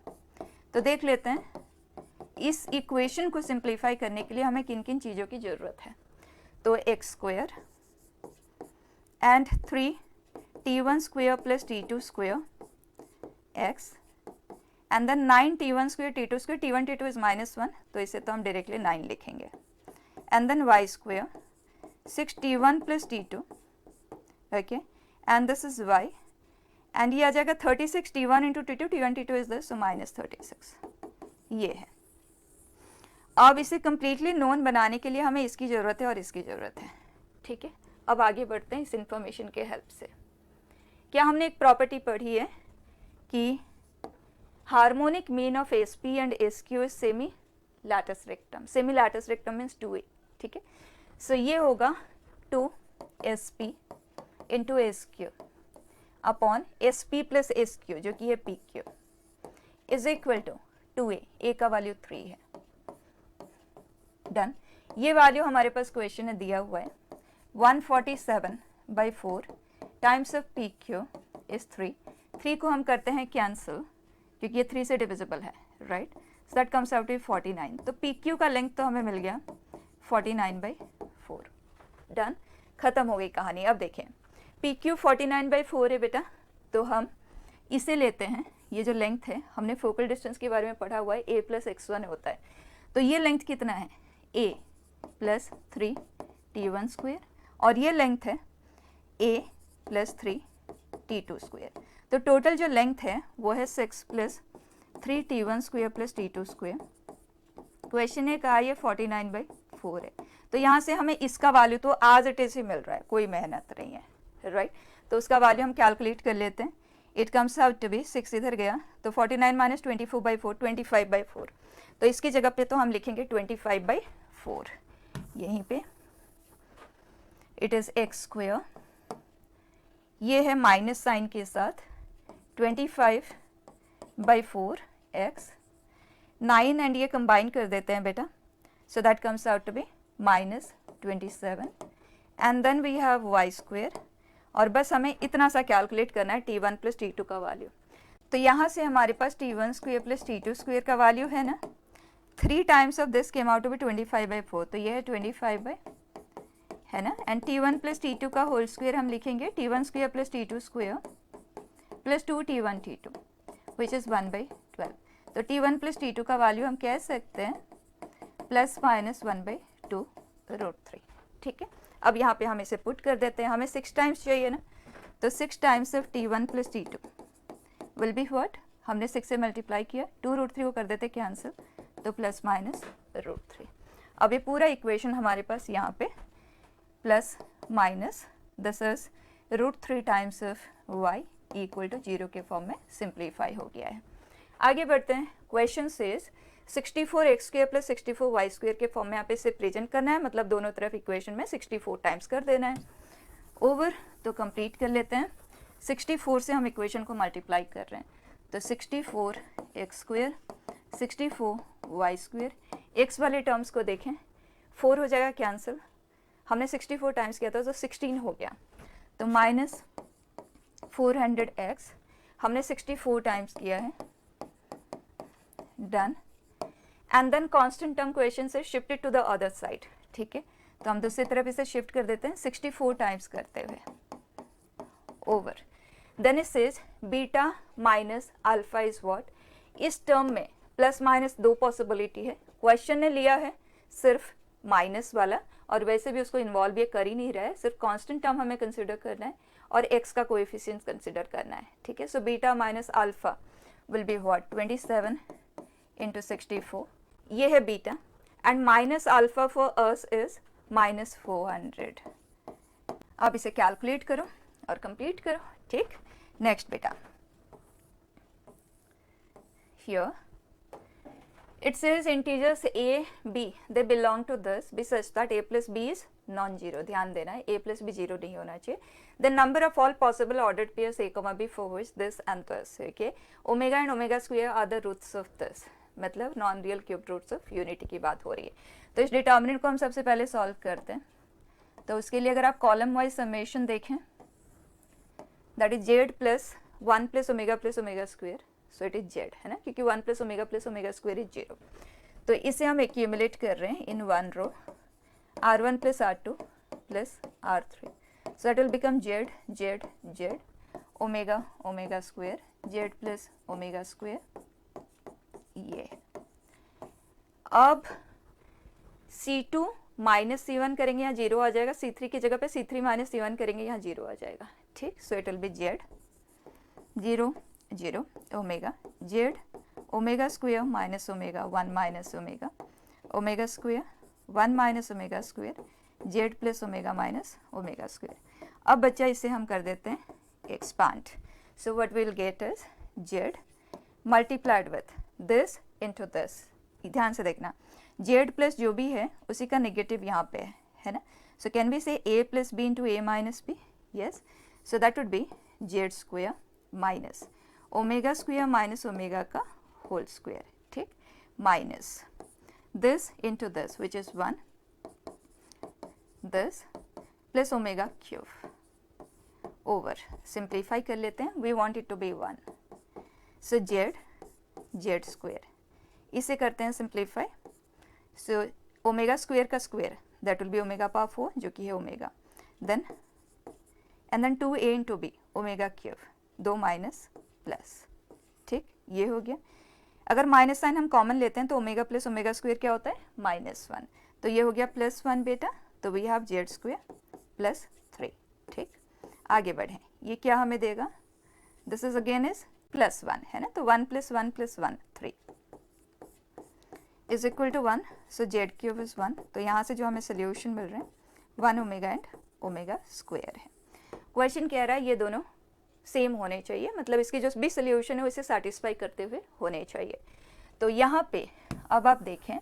तो देख लेते हैं इस इक्वेशन को सिंप्लीफाई करने के लिए हमें किन किन चीज़ों की ज़रूरत है, तो x square and 3t1 square plus t2 square x and then 9t1 square t2 square, t1 t2 is -1, तो इसे तो हम डायरेक्टली 9 लिखेंगे, and then y square 6t1 plus t2, okay, and this is y, and ये आ जाएगा 36 t1 into t2, t1 t2 is this, सो -36, ये है। अब इसे कम्प्लीटली नोन बनाने के लिए हमें इसकी ज़रूरत है और इसकी ज़रूरत है। ठीक है, अब आगे बढ़ते हैं इस इंफॉर्मेशन के हेल्प से। क्या हमने एक प्रॉपर्टी पढ़ी है कि harmonic mean of SP and SQ is semi latus rectum, semi latus rectum means 2a। ठीक है, सो ये होगा 2SP into SQ upon SP plus SQ जो कि है PQ is equal to 2a, a का वैल्यू 3 है। डन, ये वैल्यू हमारे पास क्वेश्चन में दिया हुआ है 147/4 टाइम्स ऑफ PQ इज 3 को हम करते हैं कैंसिल क्योंकि ये 3 से डिविजिबल है, right, so that comes out to 49। तो PQ का लेंथ तो हमें मिल गया 49/4। डन, खत्म हो गई कहानी। अब देखें PQ 49/4 है बेटा, तो हम इसे लेते हैं, ये जो लेंथ है हमने फोकल डिस्टेंस के बारे में पढ़ा हुआ है, a + x1 होता है, तो ये लेंथ कितना है a + 3t1 स्क्वायर, और ये लेंथ है a + 3t2 स्क्वायर, तो टोटल जो लेंथ है वो है 6 + 3t1 square + t2 square. Question ने कहा ये 49/4 है, तो यहाँ से हमें इसका वैल्यू तो एज इट इज ही मिल रहा है, कोई मेहनत नहीं है, राइट, तो उसका वैल्यू हम कैलकुलेट कर लेते हैं। It comes out to be 6 इधर गया तो 49 - 24/4 25/4, तो इसकी जगह पे तो हम लिखेंगे 25/4, यहीं पे इट इज़ x स्क्वायर, ये है माइनस साइन के साथ 25/4 x, 9 एंड ये कंबाइन कर देते हैं बेटा, so that comes out to be -27, and then we have y square, और बस हमें इतना सा कैलकुलेट करना है t1 + t2 का वैल्यू। तो यहाँ से हमारे पास t1 स्क्वायर + t2 स्क्वायर का वैल्यू है ना, 3 times of this came out to be 25/4, तो ये है 25 है ना, एंड t1 + t2 का होल स्क्वायर हम लिखेंगे t1 square + t2 square plus 2t1 t2 which is 1/12, तो t1 + t2 का वैल्यू हम कह सकते हैं ±1/2√3। ठीक है, अब यहाँ पे हम इसे पुट कर देते हैं, हमें 6 टाइम्स चाहिए ना, तो 6 times of T1 plus T2 will be what, हमने 6 से मल्टीप्लाई किया, 2√3 को कर देते कैंसिल, तो प्लस माइनस √3। अब ये पूरा इक्वेशन हमारे पास यहाँ पे plus minus this is √3 times of y equal to 0 के फॉर्म में सिंप्लीफाई हो गया है। आगे बढ़ते हैं, question says 64x² plus 64y² के फॉर्म में यहाँ पे इसे प्रेजेंट करना है, मतलब दोनों तरफ इक्वेशन में 64 टाइम्स कर देना है। ओवर तो कंप्लीट कर लेते हैं, 64 से हम इक्वेशन को मल्टीप्लाई कर रहे हैं, तो 64x² 64y², x वाले टर्म्स को देखें, 4 हो जाएगा कैंसिल, हमने 64 टाइम्स किया था तो 16 हो गया, तो माइनस 400x, हमने 64 टाइम्स किया है, done. And then constant term question से shifted to the other side, ठीक है, तो हम दूसरी तरफ इसे शिफ्ट कर देते हैं 64 टाइम्स करते हुए, over then it says beta minus alpha is what, इस टर्म में प्लस माइनस 2 पॉसिबिलिटी है, क्वेश्चन ने लिया है सिर्फ माइनस वाला, और वैसे भी उसको इन्वॉल्व ये कर ही नहीं रहा है, सिर्फ कांस्टेंट टर्म हमें कंसिडर करना है और x का कोएफिशिएंट कंसिडर करना है, ठीक है। So beta minus alpha will be what 27 into 64, ये है beta, and minus alpha for us is minus 400। अब इसे कैलकुलेट करो और कंप्लीट करो, ठीक। नेक्स्ट बेटा, here it says integers a b they belong to this be such that a plus b is non-zero, ध्यान देना है a plus b 0 नहीं होना चाहिए। the number of all possible ordered pairs a comma b for which this and this, okay, omega and omega square are the roots of this, मतलब non real cube roots of unity की बात हो रही है। तो इस determinant को हम सबसे पहले सॉल्व करते हैं, तो उसके लिए अगर आप कॉलम वाइज समेशन देखें, that is z plus 1 plus omega square, so it is z, है ना, क्योंकि 1 प्लस ओमेगा स्क्वेयर इज 0। तो इसे हम एक्यूमुलेट कर रहे हैं in one row, r1 plus r2 plus r3, so that will become z omega square z plus omega square, ये। अब C2 माइनस C1 करेंगे, यहाँ 0 आ जाएगा, C3 की जगह पे C3 माइनस C1 करेंगे, यहाँ 0 आ जाएगा, ठीक। सो it will B z 0 omega z omega square minus omega 1 minus omega square 1 minus omega square z plus omega minus omega square. अब बच्चा इसे हम कर देते हैं expand, so what will get is z multiplied with this into this, ध्यान से देखना, z प्लस जो भी है उसी का नेगेटिव यहाँ पे है ना, so can be say a plus b into a minus b, yes, so that would be z square minus omega square minus omega का होल स्क्वेयर, ठीक, minus this into this which is 1, this plus omega cube, over simplify कर लेते हैं, we want it to be 1, so z square, इसे करते हैं simplify, so omega square का square that will be omega power 4 जो कि है omega, then and then 2a into b omega cube, 2 minus plus, ठीक, ये हो गया। अगर माइनस साइन हम कॉमन लेते हैं तो ओमेगा प्लस ओमेगा स्क्वेयर क्या होता है -1, तो ये हो गया +1 बेटा, तो we have z square plus 3, ठीक। आगे बढ़ें, ये क्या हमें देगा, दिस इज अगेन इज +1 है ना, तो 1 + 1 + 1 3 is equal to 1, so z cube is 1, तो यहाँ से जो हमें सोल्यूशन मिल रहे हैं 1 ओमेगा एंड ओमेगा स्क्वेयर है। क्वेश्चन कह रहा है ये दोनों सेम होने चाहिए, मतलब इसकी जो भी सोल्यूशन है उसे सेटिस्फाई करते हुए होने चाहिए। तो यहाँ पे अब आप देखें,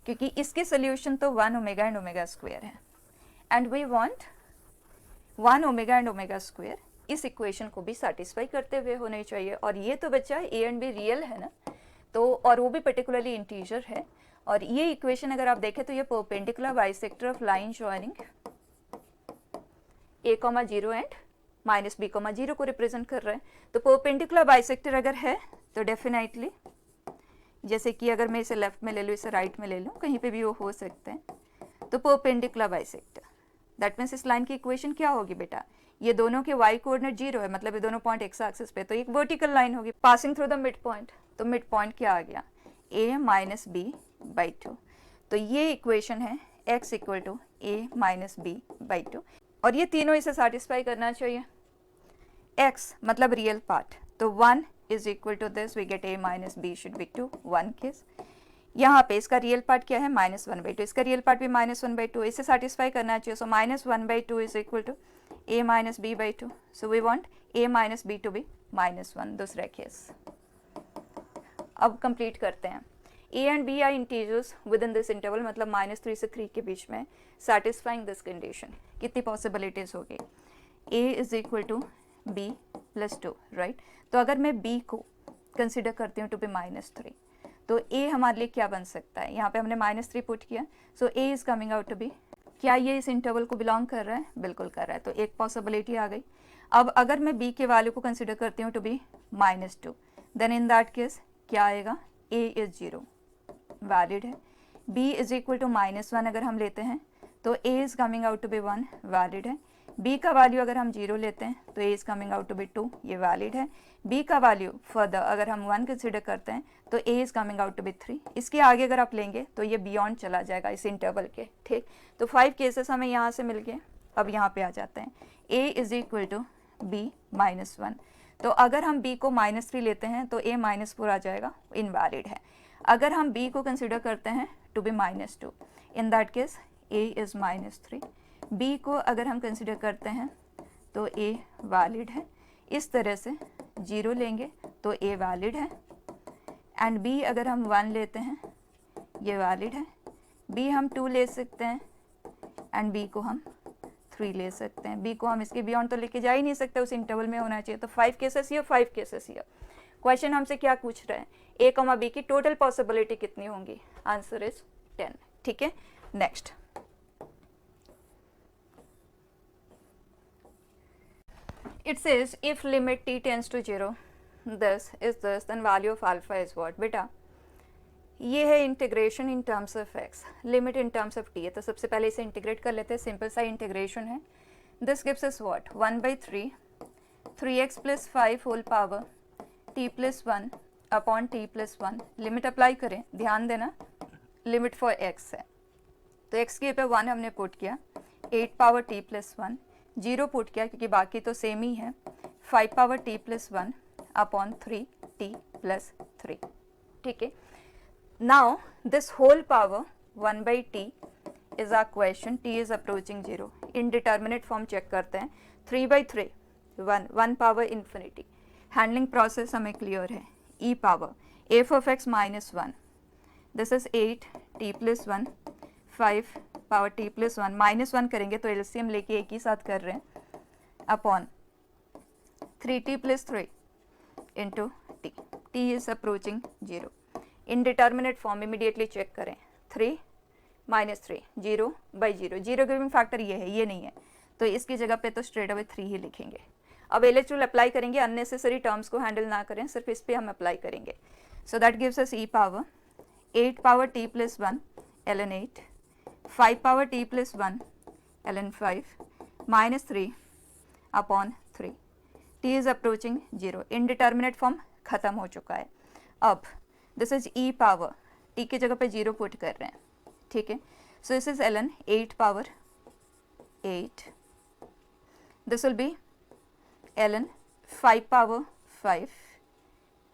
क्योंकि इसके सोल्यूशन तो 1 ओमेगा एंड ओमेगा स्क्वेयर है, and we want 1 omega and omega square इस इक्वेशन को भी सेटिस्फाई करते हुए होने चाहिए, और ये तो बच्चा a एंड b रियल है ना, तो और वो भी पर्टिकुलरली इंटीजर है, और ये इक्वेशन अगर आप देखें तो ये perpendicular bisector of line joining a, 0 and -b, 0 को रिप्रेजेंट कर रहा है। तो परपेंडिकुलर बाइसेक्टर अगर है तो डेफिनेटली, जैसे कि अगर मैं इसे लेफ्ट में ले लूँ, इसे राइट में ले लूँ, कहीं पे भी वो हो सकते हैं, तो परपेंडिकुलर बाइसेक्टर, दैट मीन्स इस लाइन की इक्वेशन क्या होगी बेटा, ये दोनों के y कोऑर्डिनेट 0 है, मतलब ये दोनों पॉइंट x एक्सिस पे, तो एक वर्टिकल लाइन होगी passing through the mid point, तो मिड पॉइंट क्या आ गया a - b/2, तो ये इक्वेशन है x equal to a minus b by 2, और ये तीनों इसे सेटिस्फाई करना चाहिए। x मतलब रियल पार्ट, तो 1 is equal to this, we get a minus b should be 2, 1 case. यहाँ पे इसका रियल पार्ट क्या है, -1/2, इसका रियल पार्ट भी -1/2, इसे सेटिस्फाई करना चाहिए। So -1/2 is equal to a minus b by 2, so we want a minus b to be -1, दूसरा केस। अब कंप्लीट करते हैं। a and b are integers within this interval, मतलब -3 से 3 के बीच में, सेटिस्फाइंग दिस कंडीशन। कितनी पॉसिबिलिटीज होगी, a is equal to b plus 2, right. तो अगर मैं b को कंसिडर करती हूँ टू बी -3, तो a हमारे लिए क्या बन सकता है, यहाँ पे हमने -3 पुट किया, so a is coming out to be, क्या ये इस इंटरवल को बिलोंग कर रहा है, बिल्कुल कर रहा है, तो एक पॉसिबिलिटी आ गई। अब अगर मैं b के वैल्यू को कंसिडर करती हूँ to be -2, then in that case क्या आएगा, a इज 0, वैलिड है। b इज इक्वल टू -1 अगर हम लेते हैं तो a is coming out to be 1, valid है। b का वैल्यू अगर हम 0 लेते हैं तो a is coming out to be 2, ये वैलिड है। b का वैल्यू फर्दर अगर हम 1 कंसिडर करते हैं तो a is coming out to be 3, इसके आगे अगर आप लेंगे तो ये बियॉन्ड चला जाएगा इस इंटरवल के, ठीक। तो 5 केसेस हमें यहाँ से मिल गए। अब यहाँ पे आ जाते हैं, a is equal to b -1, तो अगर हम b को -3 लेते हैं तो a -4 आ जाएगा, इनवैलिड है। अगर हम b को कंसिडर करते हैं to be -2, in that case a is -3। b को अगर हम कंसिडर करते हैं तो a वैलिड है। इस तरह से 0 लेंगे तो a वैलिड है, एंड b अगर हम 1 लेते हैं ये वैलिड है। b हम 2 ले सकते हैं एंड b को हम 3 ले सकते हैं। b को हम इसके बियॉन्ड तो लेके जा ही नहीं सकते, उस इंटरवल में होना चाहिए। तो 5 केसेस ये, 5 केसेस ये। क्वेश्चन हमसे क्या पूछ रहे हैं, a, b की टोटल पॉसिबिलिटी कितनी होंगी, आंसर इज 10, ठीक है। Next, it says if limit t tends to 0, this is this, then value of alpha is what। बेटा ये है integration in terms of x, limit in terms of t है, तो सबसे पहले इसे इंटीग्रेट कर लेते हैं, सिंपल सा इंटीग्रेशन है। This gives us what, 1/3 3x plus 5 whole power t plus 1 upon t plus 1। Limit apply करें, ध्यान देना लिमिट फॉर x है, तो x के पे 1 हमने पुट किया, 8 पावर t प्लस 1, 0 पुट किया क्योंकि बाकी तो सेम ही है, 5 power t plus 1 upon 3t plus 3, ठीक है। Now this whole power 1/t is our question, t is approaching 0, indeterminate form check करते हैं, 3/3 1 पावर इन्फिनिटी। हैंडलिंग प्रोसेस हमें क्लियर है, e power f of x -1, this is 8t plus 1, 5 power t plus 1, -1 करेंगे तो LCM लेके एक ही साथ कर रहे हैं, upon 3t plus 3 into t, t is approaching 0। Indeterminate form immediately check करें, 3 -3 0/0, 0 गिविंग फैक्टर ये है, ये नहीं है, तो इसकी जगह पे तो स्ट्रेट अवे 3 ही लिखेंगे। अब एलएच रूल अप्लाई करेंगे, अननेसेसरी टर्म्स को हैंडल ना करें, सिर्फ इस पे हम अप्लाई करेंगे। So that gives us e power 8 power t plus 1 ln 8, 5 power t plus 1 ln 5 -3 upon 3, t is approaching 0। Indeterminate form खत्म हो चुका है। अब this is e power, t की जगह पे 0 पुट कर रहे हैं, ठीक है। So this is ln 8 power 8, this will be ln 5 power 5,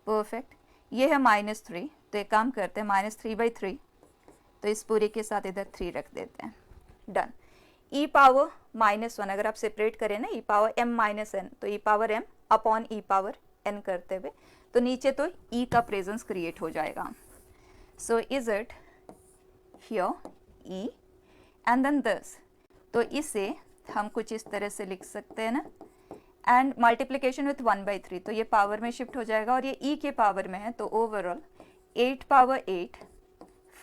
perfect. ये है -3, तो एक काम करते हैं, -3/3, तो इस पूरे के साथ इधर 3 रख देते हैं, डन। e पावर -1 अगर आप सेपरेट करें ना, e power m minus n, तो e power m upon e power n करते हुए, तो नीचे तो e का प्रेजेंस क्रिएट हो जाएगा। So is it here e and then this, तो इसे हम कुछ इस तरह से लिख सकते हैं ना, एंड मल्टीप्लीकेशन विथ 1/3, तो ये पावर में शिफ्ट हो जाएगा और ये e के पावर में है, तो overall 8 power 8,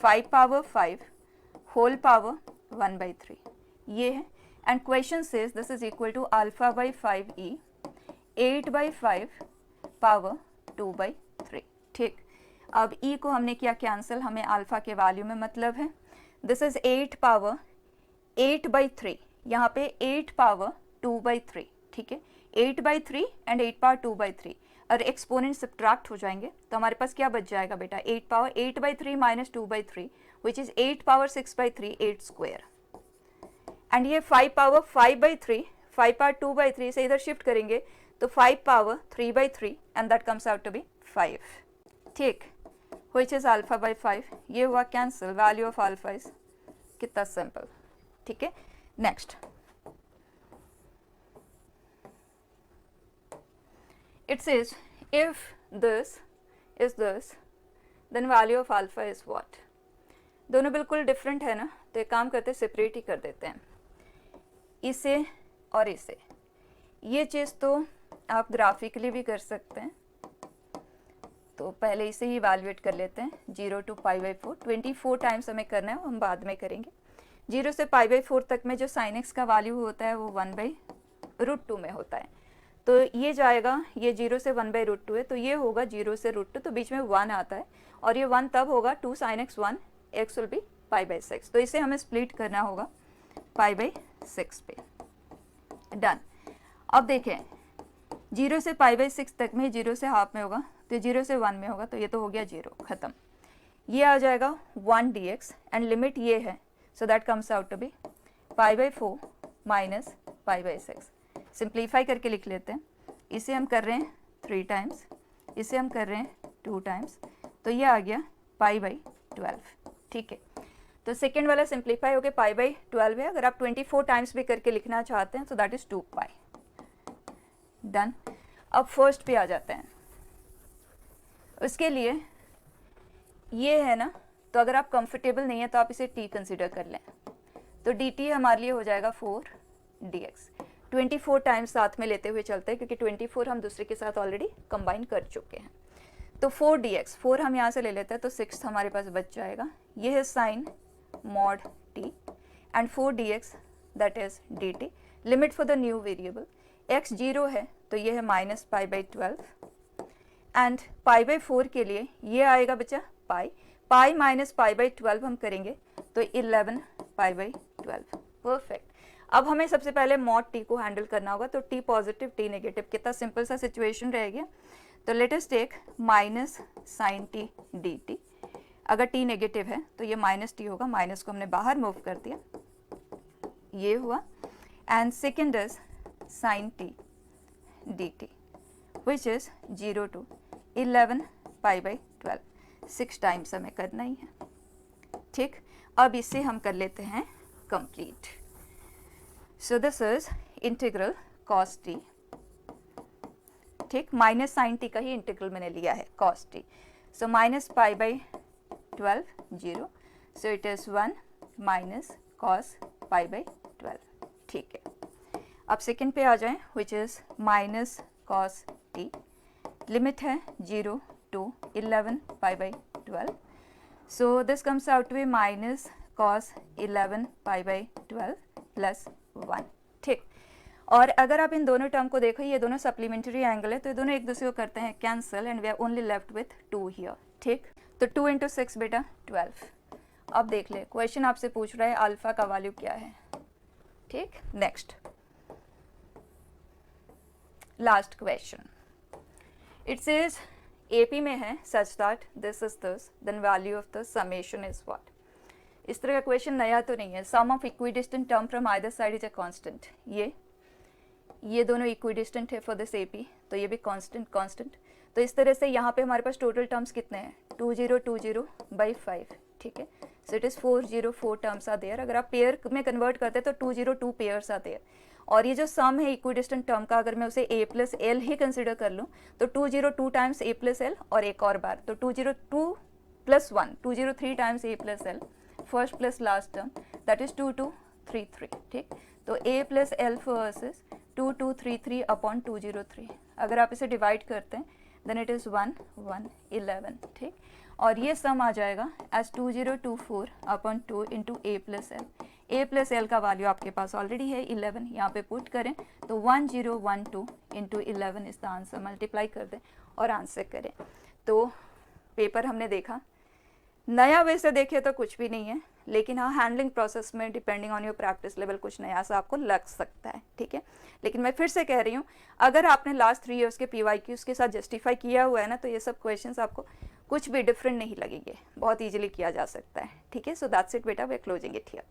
5 power 5 whole power 1/3 ये है। And question says this is equal to alpha by 5e 8/5 power 2/3, ठीक। अब e को हमने किया कैंसिल, हमें अल्फा के वैल्यू में मतलब है, दिस इज 8 पावर 8/3, यहाँ पे 8 पावर 2/3, ठीक है। 8/3 एंड 8 पावर 2/3, और एक्सपोनेंट सब्ट्रैक्ट हो जाएंगे तो हमारे पास क्या बच जाएगा बेटा, 8 power 8/3 minus 2/3 which is 8 power 6/3 8 square. And ये 5 पावर 5/3 5 पावर 2/3 से इधर शिफ्ट करेंगे तो 5 power 3/3 and that comes out to be 5। ठीक, विच इज अल्फा बाई 5, ये हुआ cancel, value of alpha is कितना सिंपल। ठीक है, next it says if this is this then value of alpha is what। दोनों बिल्कुल डिफरेंट है ना, तो एक काम करते हैं सेपरेट ही कर देते हैं इसे और इसे। ये चीज़ तो आप ग्राफिकली भी कर सकते हैं, तो पहले इसे ही इवैल्यूएट कर लेते हैं 0 to π/4 24 टाइम्स हमें करना है, हम बाद में करेंगे। 0 से π/4 तक में जो sin x का वैल्यू होता है वो 1/√2 में होता है, तो ये जाएगा, ये 0 से 1/√2 है तो ये होगा 0 से √2, तो बीच में 1 आता है और ये 1 तब होगा 2 sin x 1 x will be π/6, तो इसे हमें स्प्लिट करना होगा π/6 पे। डन। अब देखें 0 से π/6 तक में 0 से हाफ में होगा तो 0 से 1 में होगा, तो ये तो हो गया 0, ख़त्म। ये आ जाएगा 1 dx एंड लिमिट ये है, so that comes out to be π/4 minus π/6। Simplify करके लिख लेते हैं, इसे हम कर रहे हैं 3 टाइम्स, इसे हम कर रहे हैं 2 टाइम्स, तो ये आ गया π/12। ठीक है, तो सेकेंड वाला सिंप्लीफाई हो गया π/12 है। अगर आप 24 टाइम्स भी करके लिखना चाहते हैं तो दैट इज 2π। डन। अब फर्स्ट पे आ जाते हैं, उसके लिए ये है ना, तो अगर आप कंफर्टेबल नहीं है तो आप इसे t कंसिडर कर लें, तो dt हमारे लिए हो जाएगा 4 dx। 24 टाइम्स साथ में लेते हुए चलते हैं क्योंकि 24 हम दूसरे के साथ ऑलरेडी कंबाइन कर चुके हैं, तो 4 dx 4 हम यहाँ से ले लेते हैं तो 6 हमारे पास बच जाएगा। ये है sine mod t and 4 dx that is dt। Limit for the new variable x 0 है तो ये है माइनस π/12 एंड π/4 के लिए ये आएगा बच्चा पाई माइनस π/12 हम करेंगे तो 11 π/12। परफेक्ट। अब हमें सबसे पहले मॉड t को हैंडल करना होगा, तो t पॉजिटिव t नेगेटिव, कितना सिंपल सा सिचुएशन रहेगा। तो let us take minus sine t dt। अगर t नेगेटिव है तो ये माइनस t होगा, माइनस को हमने बाहर मूव कर दिया, ये हुआ। And second is sine t dt which is 0 to 11 π/12, 6 times हमें करना ही है। ठीक, अब इसे हम कर लेते हैं complete. So this is integral cos t। ठीक, माइनस साइन t का ही इंटीग्रल मैंने लिया है cos t। सो minus π/12 0, so it is 1 minus cos π/12। ठीक है, अब सेकेंड पे आ जाएं which is minus cos t। Limit है 0 to 11 π/12, so this comes out to be minus cos 11 π/12 plus 1। ठीक, और अगर आप इन दोनों टर्म को देखो, ये दोनों सप्लीमेंट्री एंगल है तो ये दोनों एक दूसरे को करते हैं cancel and we are only left with 2 here. ठीक, तो 2 × 6 बेटा 12। अब देख ले, क्वेश्चन आपसे पूछ रहा है अल्फा का वैल्यू क्या है। ठीक, next last question, it says AP में है such that this is this then value of the summation is what. इस तरह का क्वेश्चन नया तो नहीं है। Sum of equidistant term from either side is a constant. ये दोनों इक्विडिस्टेंट है फॉर दिस AP, तो ये भी कांस्टेंट। तो इस तरह से यहाँ पे हमारे पास टोटल टर्म्स कितने हैं 2020/5। ठीक है, so it is 404 terms are there. अगर आप पेयर में कन्वर्ट करते हैं तो 202 पेयर्स आते हैं, और ये जो सम है इक्विडिस्टेंट टर्म का, अगर मैं उसे a + l ही कंसिडर कर लूँ तो 202 टाइम्स a + l और एक और बार, तो 202 + 1 203 times a + l, first plus last term that is 2233। ठीक, तो a + l first is 2233 upon 203। अगर आप इसे डिवाइड करते हैं देन इट इज़ 1111। ठीक, और ये सम आ जाएगा as 2024 upon 2 × a + l। a + l का वैल्यू आपके पास ऑलरेडी है 11, यहाँ पे पुट करें तो 1012 × 11 इज द आंसर। मल्टीप्लाई कर दें और आंसर करें। तो पेपर हमने देखा, नया वैसे देखे तो कुछ भी नहीं है, लेकिन हाँ हैंडलिंग प्रोसेस में depending on your practice level कुछ नया सा आपको लग सकता है, ठीक है। लेकिन मैं फिर से कह रही हूँ, अगर आपने लास्ट 3 ईयर्स के PYQs के साथ जस्टिफाई किया हुआ है ना, तो ये सब क्वेश्चंस आपको कुछ भी डिफरेंट नहीं लगेंगे, बहुत ईजिली किया जा सकता है, ठीक है। सो दैट्स इट बेटा, we are closing it here.